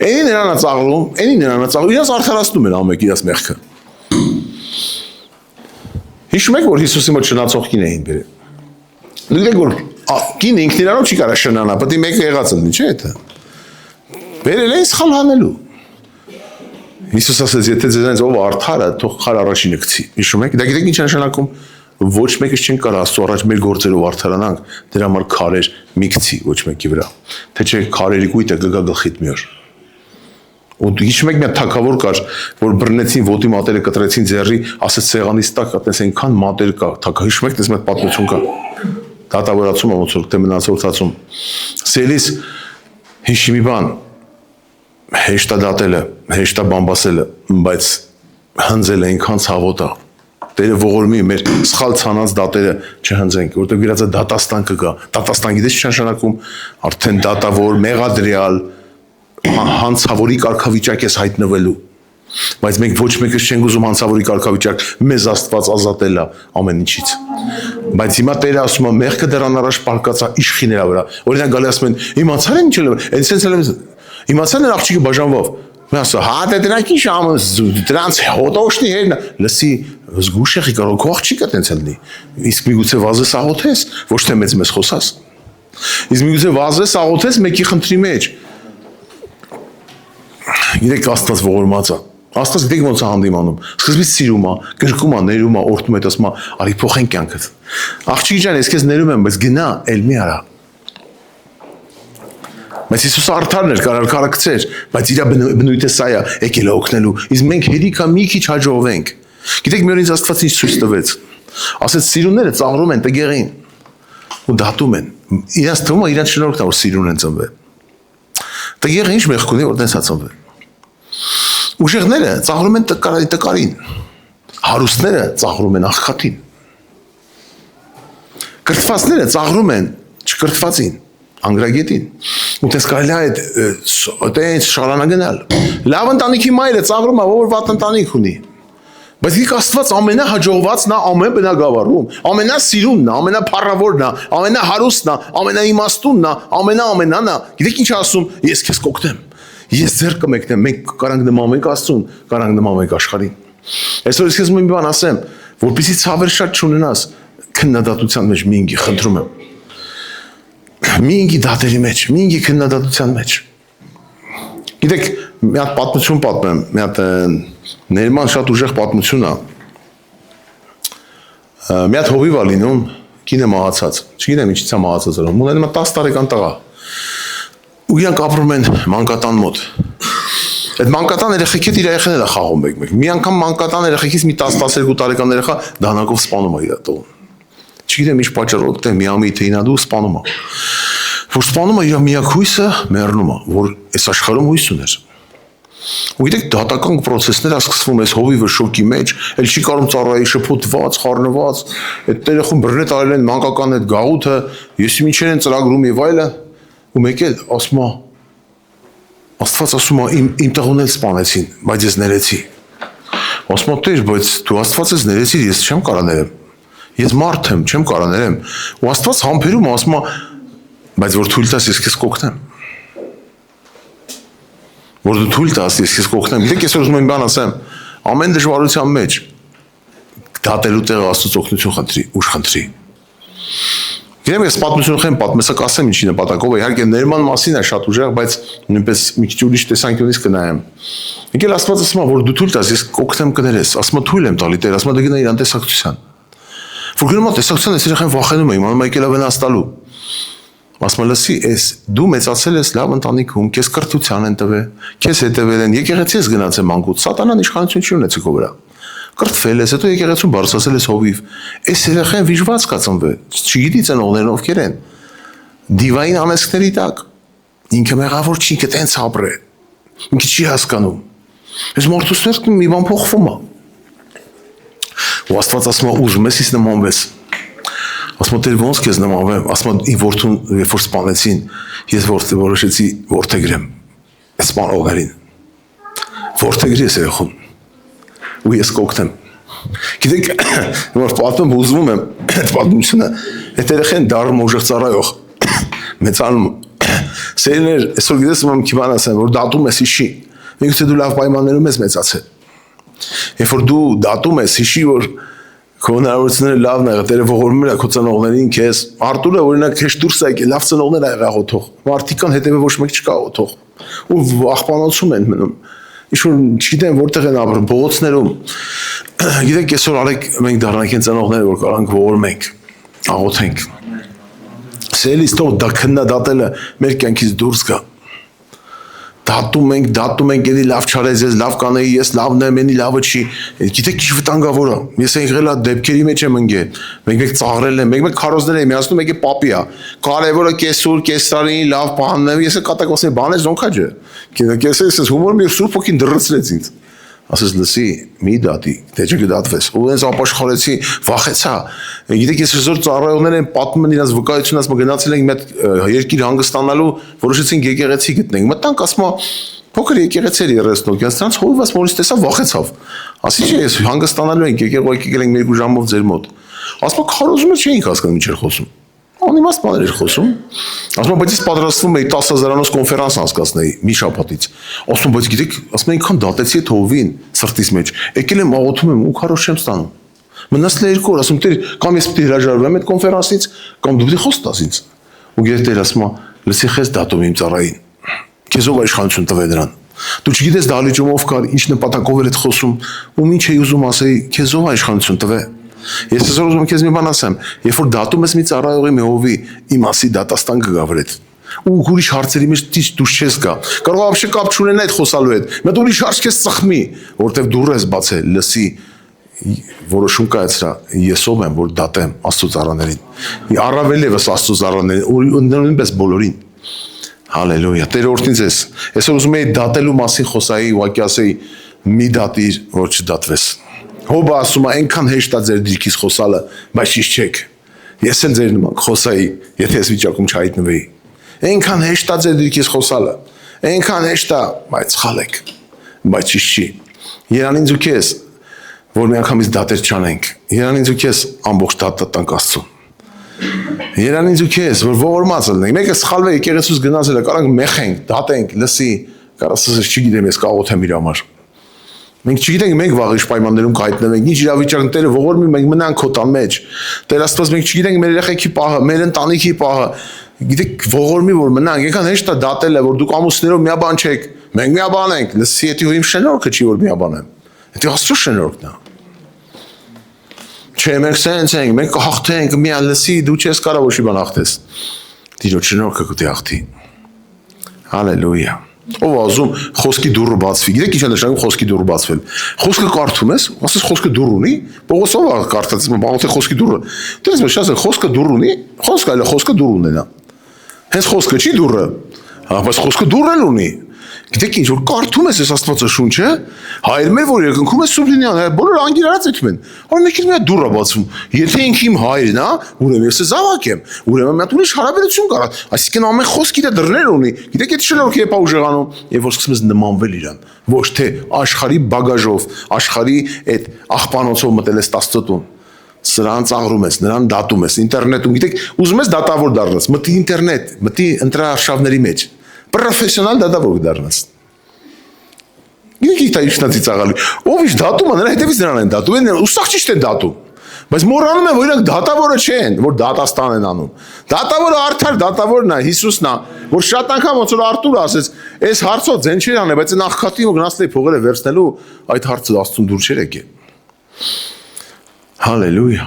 Էնի նրան է ծաղրում, իրաց արդարացնում են ամեն իրաց մեղքը։ Հիշում եք, որ Հիսուսի մոտ շնացող կին էին բերել։ Դուք որ կին ինքն իրանով չի կարա շնանա, պետք է մեկը եղած լինի, չէ՞ դա։ Բերել էին սխալ հանելու։ Հիսուս ասաց, եթե ձեզանից ով արդարը, թող խար առաջինը գցի։ Հիշում եք, դա գիտեք ինչ է նշանակում։ Ոչ մեկս չեն կարող Աստծո առաջ մեր գործերով արդարանանք, դրա համար քարեր մի գցի ոչ մեկի վրա։ Թե չէ քարերի կույտը կգա գլխիդ մի օր։ Ու հիշում եք մի թակավոր կար, որ բռնեցին ոտի մատերը կտրեցին ձեռի, ասեց սեղանից տակ, այդպես այնքան մատեր կա, թակա հիշում եք, դες մեծ պատմություն կա։ Դատավորացում ոնց որ թե մնացորդացում։ Սելիս հիշի մի բան, հեշտա դատելը, հեշտա բամբասելը, բայց հնձել այնքան ցավոտ է։ Տերը ողորմի մեր սխալ ցանած դատերը չհնձենք, որտեղ իրացը դատաստան կգա։ Դատաստան գիտես ինչ նշանակում, արդեն դատավոր, մեղադրյալ, հանցավորի կարգավիճակ ես հայտնվելու։ Բայց մենք ոչ մեկս չենք ուզում հանցավորի կարգավիճակ, մեզ Աստված ազատել է ամեն ինչից։ Բայց հիմա Տերը ասում է մեղքը դրան առաջ պարկածա իշխի նրա վրա։ Օրինակ գալի ասում են, իմացա՞ր ինչ է, այնպես էլ իմացա՞ր են աղջիկը բաժանվավ։ Մենք ասա, հա դե դրանք ինչ ամ դրանց հոտոշնի հերնա, լսի զգուշ եղի կարող քո աղջիկը տենց լինի։ Իսկ միգուցե վազես աղոթես, ոչ թե մեզ խոսաս։ Իսկ միգուցե վազես աղոթես մեկի խնդրի մեջ։ Գիտեք Աստված ողորմած է։ Աստված գիտեք ոնց է հանդիմանում։ Սկզբից սիրում է, գրկում է, ներում է, օրհնում է, ասում է, արի փոխեն կյանքդ։ Աղջիկ ջան, ես քեզ ներում եմ, բայց գնա, էլ մի արա։ Բայց Հիսուսը արդարն էր, կարար կարակցեր, բայց իր բնույթը սա է, եկել է օգնելու։ Իսկ մենք հերիքա մի քիչ հաջողվենք։ Գիտեք մի օր ինձ Աստված ինչ ցույց տվեց։ Ասեց սիրունները ծաղրում են տգեղին ու դատում են։ Իրանց թվում է իրանց շնորհքն է որ սիրուն են ծնվել։ Տգեղը ինչ մեղք ունի որ տենց է ծնվել։ Ուժեղները ծաղրում են տկարին։ Հարուստները ծաղրում են աղքատին։ Կրթվածները ծաղրում են չկրթվածին, անգրագետին։ Ու դες կարելի է այդպես շարունակել։ Լավ ընտանիքի մայրը ծաղրում է, որ վատ ընտանիք ունի։ Բայց դիք Աստված ամենահաջողվածն է ամեն բնագավառում, ամենասիրունն է, ամենափառավորն է, ամենահարուստն է, ամենաիմաստունն է, ամենաամենան է։ Գիտեք ինչ ասում, ես քեզ կօգնեմ։ Ես ձեր կմեկնեմ, մենք կարանք նմանենք Աստծուն, կարանք նմանենք աշխարհին։ Այսօր ես քեզ մի բան ասեմ, որպեսզի ցավեր շատ չունենաս, քննադատության մեջ մի ինքի խնդրում եմ։ Մի ինքի դատերի մեջ, մի ինքի քննադատության մեջ։ Գիտեք, մի հատ պատմություն պատմեմ, մի հատ ներման շատ ուժեղ պատմություն է։ Մի հատ հովիվ է լինում, կինը մահացած, չգիտեմ ինչից է մահացած ուրեմն, ունենում է 10 տարեկան տղա։ Ու իրանք ապրում են մանկատան մոտ։ Այդ մանկատան երեխեքից իր երեխաները խաղում մեկ-մեկ։ Մի անգամ մանկատան երեխեքից մի 10-12 տարեկան երեխա դանակով սպանում է իր տողը։ Չգիտեմ ինչ պատճառով, թե միամի թեյնադու սպանում է։ Որ սպանում է իր միակ հույսը մեռնում է, որ այս աշխարհում հույս ուներ։ Ու գիտեք դատական process-ները սկսվում է հովիվը շոկի մեջ, էլ չի կարող ծառայի շփոթված, խառնված, այդ երեխուն բռնետ արել են մանկական այդ գաղութը, եսի ինչեր են ծրագրում եւ այլը, ու մեկ էլ ասում է Աստված ասում է իմ տղուն էլ սպանեցին, բայց ես ներեցի։ Ասում է Տեր, բայց դու Աստված ես ներեցիր, ես չեմ կարող ներեմ։ Ես մարդ եմ, չեմ կարող ներեմ։ Ու Աստված համբերում ասում է, բայց որ թույլ տաս ես քեզ կօգնեմ։ Որ դու թույլ տաս ես քեզ կօգնեմ։ Գիտեք, ես ուզում եմ բան ասեմ, ամեն դժվարության մեջ դատելու տեղը Աստծո օգնություն խնդրի, ուժ խնդրի։ Գիտեմ, ես պատմություն խեմ պատմեսակ ասեմ ինչի նպատակով է, իհարկե ներման մասին է շատ ուժեղ, բայց նույնպես մի քիչ ուրիշ տեսանկյունից կնայեմ։ Եկել Աստված ասում է, որ դու թույլ տաս, ես կօգնեմ կներես, ասում է թույլ եմ տալի Տեր, ասում է դու գնա իրան տեսակցության։ Որ գնում է տեսակցության, ես երեխան վախենում է, իմանում եկել է վնաս տալու։ Ասում է լսի, ես դու մեծացել ես լավ ընտանիքում, քեզ կրթության են տվել, քեզ հետևել են, եկեղեցի ես գնացել մանկուց, սատանան իշխանություն չի ունեցել քո վրա։ Կրթվել ես, հետո եկեղեցում բարձրացել ես հովիվ։ Այս երեխան վիժված կա ծնվել, չգիտի ծնողներն ովքեր են։ Դիվային անեծքների տակ։ Ինքը մեղավոր չի, ինքը տենց ապրել։ Ինքը չի հասկանում։ Այս մարդուսները մի բան փոխվում է։ Ու Աստված ասում է ուզում ես ինձ նմանվես։ Ասում է Տեր ոնց քեզ նմանվեմ, ասում է իմ որդուն երբ որ սպանեցին, ես որոշեցի որդեգրեմ այս սպանողներին։ Որդեգրի ես երեխուն։ Ու ես կօգնեմ։ Գիտեք, որ պատմում ուզում եմ, այդ պատմությունը, այդ երեխեն դառնում ուժեղ ծառայող, մեծանում, սերներ, այսօր գիտես ում մի բան ասեմ, որ դատում ես հիշի, միգուցե դու լավ պայմաններում ես մեծացել, երբ որ դու դատում ես հիշի, որ քո հնարավորությունները լավն եղել, Տերը ողորմել է քո ծնողներին քեզ, Արտուրը օրինակ քեզ դուրս է եկել, լավ ծնողներ ա եղել օթող, մարդիկան հետևը ոչ մեկ չկա օթող, ու աղբանոցում են մնում, ինչ-որ չգիտեմ որտեղ են ապրում, փողոցներում, գիտեք այսօր արեք մենք դառնանք այն ծնողները, որ կարանք ողորմենք, աղոթենք, սելիս թող դա քննադատելը մեր կյանքից դուրս գա, դատում ենք, էլի լավ չարեց ես, լավ կանեի ես, լավն եմ, էլի լավը չի, գիտեք ինչ վտանգավոր է, ես այն եղել դեպքերի մեջ եմ ընկել, մեկ ծաղրել եմ, մեկ քարոզներ եմ, ասում եկե պապի է, կարևորը կեսուր, կեսարին, լավ բանն եմ, ես կատակ ասեմ, բան ես զոնքաջը, կեսես հումոր մի սուրբ ոգին դրրեցրեց ինձ, ասես լսի, մի դատի, թե չգդատվես, ու հենց ապաշխարեցի, վախեցա, գիտեք ես այսօր ծառայողներ են պատմում են իրաց վկայությունն, ասում գնացել ենք մեկ երկիր հանգստանալու, որոշեցինք եկեղեցի գտնենք, մտանք ասում փոքր եկեղեցի էր 30-ով, նրանց հովիվս մորից տեսա վախեցավ, ասի չէ ես հանգստանալու ենք, եկել ենք 2 ժամով ձեր մոտ, ասում քարոզումը չէինք հասկանում ինչ էր խոսում, անիմաստ բաներ էր խոսում, ասում բայց ես պատրաստվում էի 10,000-անոց կոնֆերանս անցկացնեի մի շաբաթից, ասում բայց գիտեք, ասում այնքան դատեցի այդ հովին սրտիս մեջ, եկել եմ աղոթում եմ ու քարոզ չեմ ստանում, մնացել է 2 օր, ասում Տեր, կամ ես պետք է հրաժարվեմ այդ կոնֆերանսից, կամ դու պետք է խոստաս ինձ, ու գիտեք Տեր ասում լսի խես դատում իմ ծառային, քեզ ով իշխանություն տվե դրան, դու չգիտես դահլիճումով կար, ինչ նպատակով էր այդ խոսում, ու ինչ էի ուզում ասեի, քեզ ով իշխանություն տվե Ես այսօր ուզում եմ քեզ մի բան ասեմ, երբ որ դատում ես մի ծառայողի մի հովի, իմասի դատաստան կգա վրեդ։ Ու ուրիշ հարցերի մեջ դու չես գա։ Կարող է вообще կապ չունենա այդ խոսալու հետ։ Մեկ ուրիշ հարց քեզ ծխմի, որտեվ դուռ ես բացել, լսի որոշում կայացրա, ես ով եմ, որ դատեմ Աստծո ծառաներին։ Առավել եւս Աստծո ծառաներին, ու նույնպես բոլորին։ Հալելույա։ Տեր օրհնի ձեզ։ Այսօր ուզում եի դատելու մասին խոսայի, ուղղակի ասեի՝ մի դատիր, որ չդատվես։ Հոբը ասում է, այնքան հեշտ է ձեր դիրքից խոսալը, բայց ճիշտ չեք։ Ես էլ ձեր նման խոսայի, եթե ես վիճակում չհայտնվեի։ Այնքան հեշտ է ձեր դիրքից խոսալը, այնքան հեշտ է, բայց սխալ եք, բայց ճիշտ չի։ Երան ինձ ու քեզ, որ մի անգամից դատեր չանենք։ Երան ինձ ու քեզ ամբողջ դատը տանք Աստծուն։ Երան ինձ ու քեզ, որ ողորմած լինենք։ Մեկը սխալվել է եկեղեցուց գնացել է, կարանք մეხենք, դատենք, լսի, կարասես չգիտեմ ես կաղոթեմ իր համար։ Մենք չգիտենք մենք վաղ պայմաններում կհայտնվենք, ինչ իրավիճակն Տերը ողորմի մենք մնանք քո տան մեջ։ Տեր Աստված մենք չգիտենք մեր երեխեքի պահը, մեր ընտանիքի պահը։ Գիտեք ողորմի որ մնանք, այնքան հեշտ է դատել է որ դուք ամուսներով միաբան չեք։ Մենք միաբան ենք, լսի եթե իմ շնորհքը չի որ միաբան եմ։ Դա Աստծո շնորհքն է։ Չէ, մենք սենց ենք, մենք կհաղթենք, մի լսի դու չես կարող ոչ մի բան հաղթես։ Տիրոջ շնորհքը կտի հաղթի։ Հալելույա։ Ով ասում խոսքի դուռը բացվի։ Գիտեք ինչ է նշանակում խոսքի դուռը բացվել։ Խոսքը կարդում ես, ասես խոսքը դուռ ունի, Պողոսով է կարդած, բաղոթե խոսքի դուռը։ Դες մեջ ասես խոսքը դուռ ունի, խոսքը այլ խոսքը դուռ ունենա։ Հենց խոսքը չի դուռը, բայց խոսքը դուռ էլ ունի։ Գիտեք ինչ որ կարդում ես Աստվածո շունչը, հայր մեր որ երկնքում է Սուբլինյան, բոլորը անգիր արած այդում են։ Օրինակ մի հատ դուռ է բացում։ Եթե ինք իմ հայրն է, ուրեմն ես զավակ եմ, ուրեմն մի հատ ուրիշ հարաբերություն կա։ Այսինքն ամեն խոսք իր դռներ ունի։ Գիտեք այդ շնորհքը է ուժեղանում, եւ որ սկսում ես նմանվել իրան, ոչ թե աշխարհի բագաժով, աշխարհի այդ աղբանոցով մտել ես Աստծո տուն։ Սրան ծաղրում ես, նրան դատում ես, ինտերնետում, գիտեք, ուզում ես դատավոր դառնաս, մտի ինտերնետ, մտի ընտրարշավների մեջ։ Պրոֆեսիոնալ դատավոր դառնաս։ Գիտեք դա ինչնացի ծաղալի։ Ով ինչ դատում է, նրա հետևից նրան են դատում, են ուսախ ճիշտ են դատում։ Բայց մոռանում են, որ իրանք դատավորը չեն, որ դատաստան են անում։ Դատավորը արդար դատավորն է, Հիսուսն է, որ շատ անգամ ոնց որ Արտուրը ասեց, այս հարցով ձեն չէր անել, բայց այն աղքատին ու գնացել է փողերը վերցնելու, այդ հարցը Աստծուն դուր չէր եկել։ Հալելույա։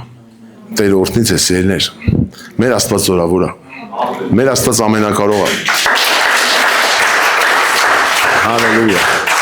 Տեր օրհնի ձեզ սիրելիներ։ Մեր Աստված զորավոր է։ Մեր Աստված ամենակարող է։ Hallelujah.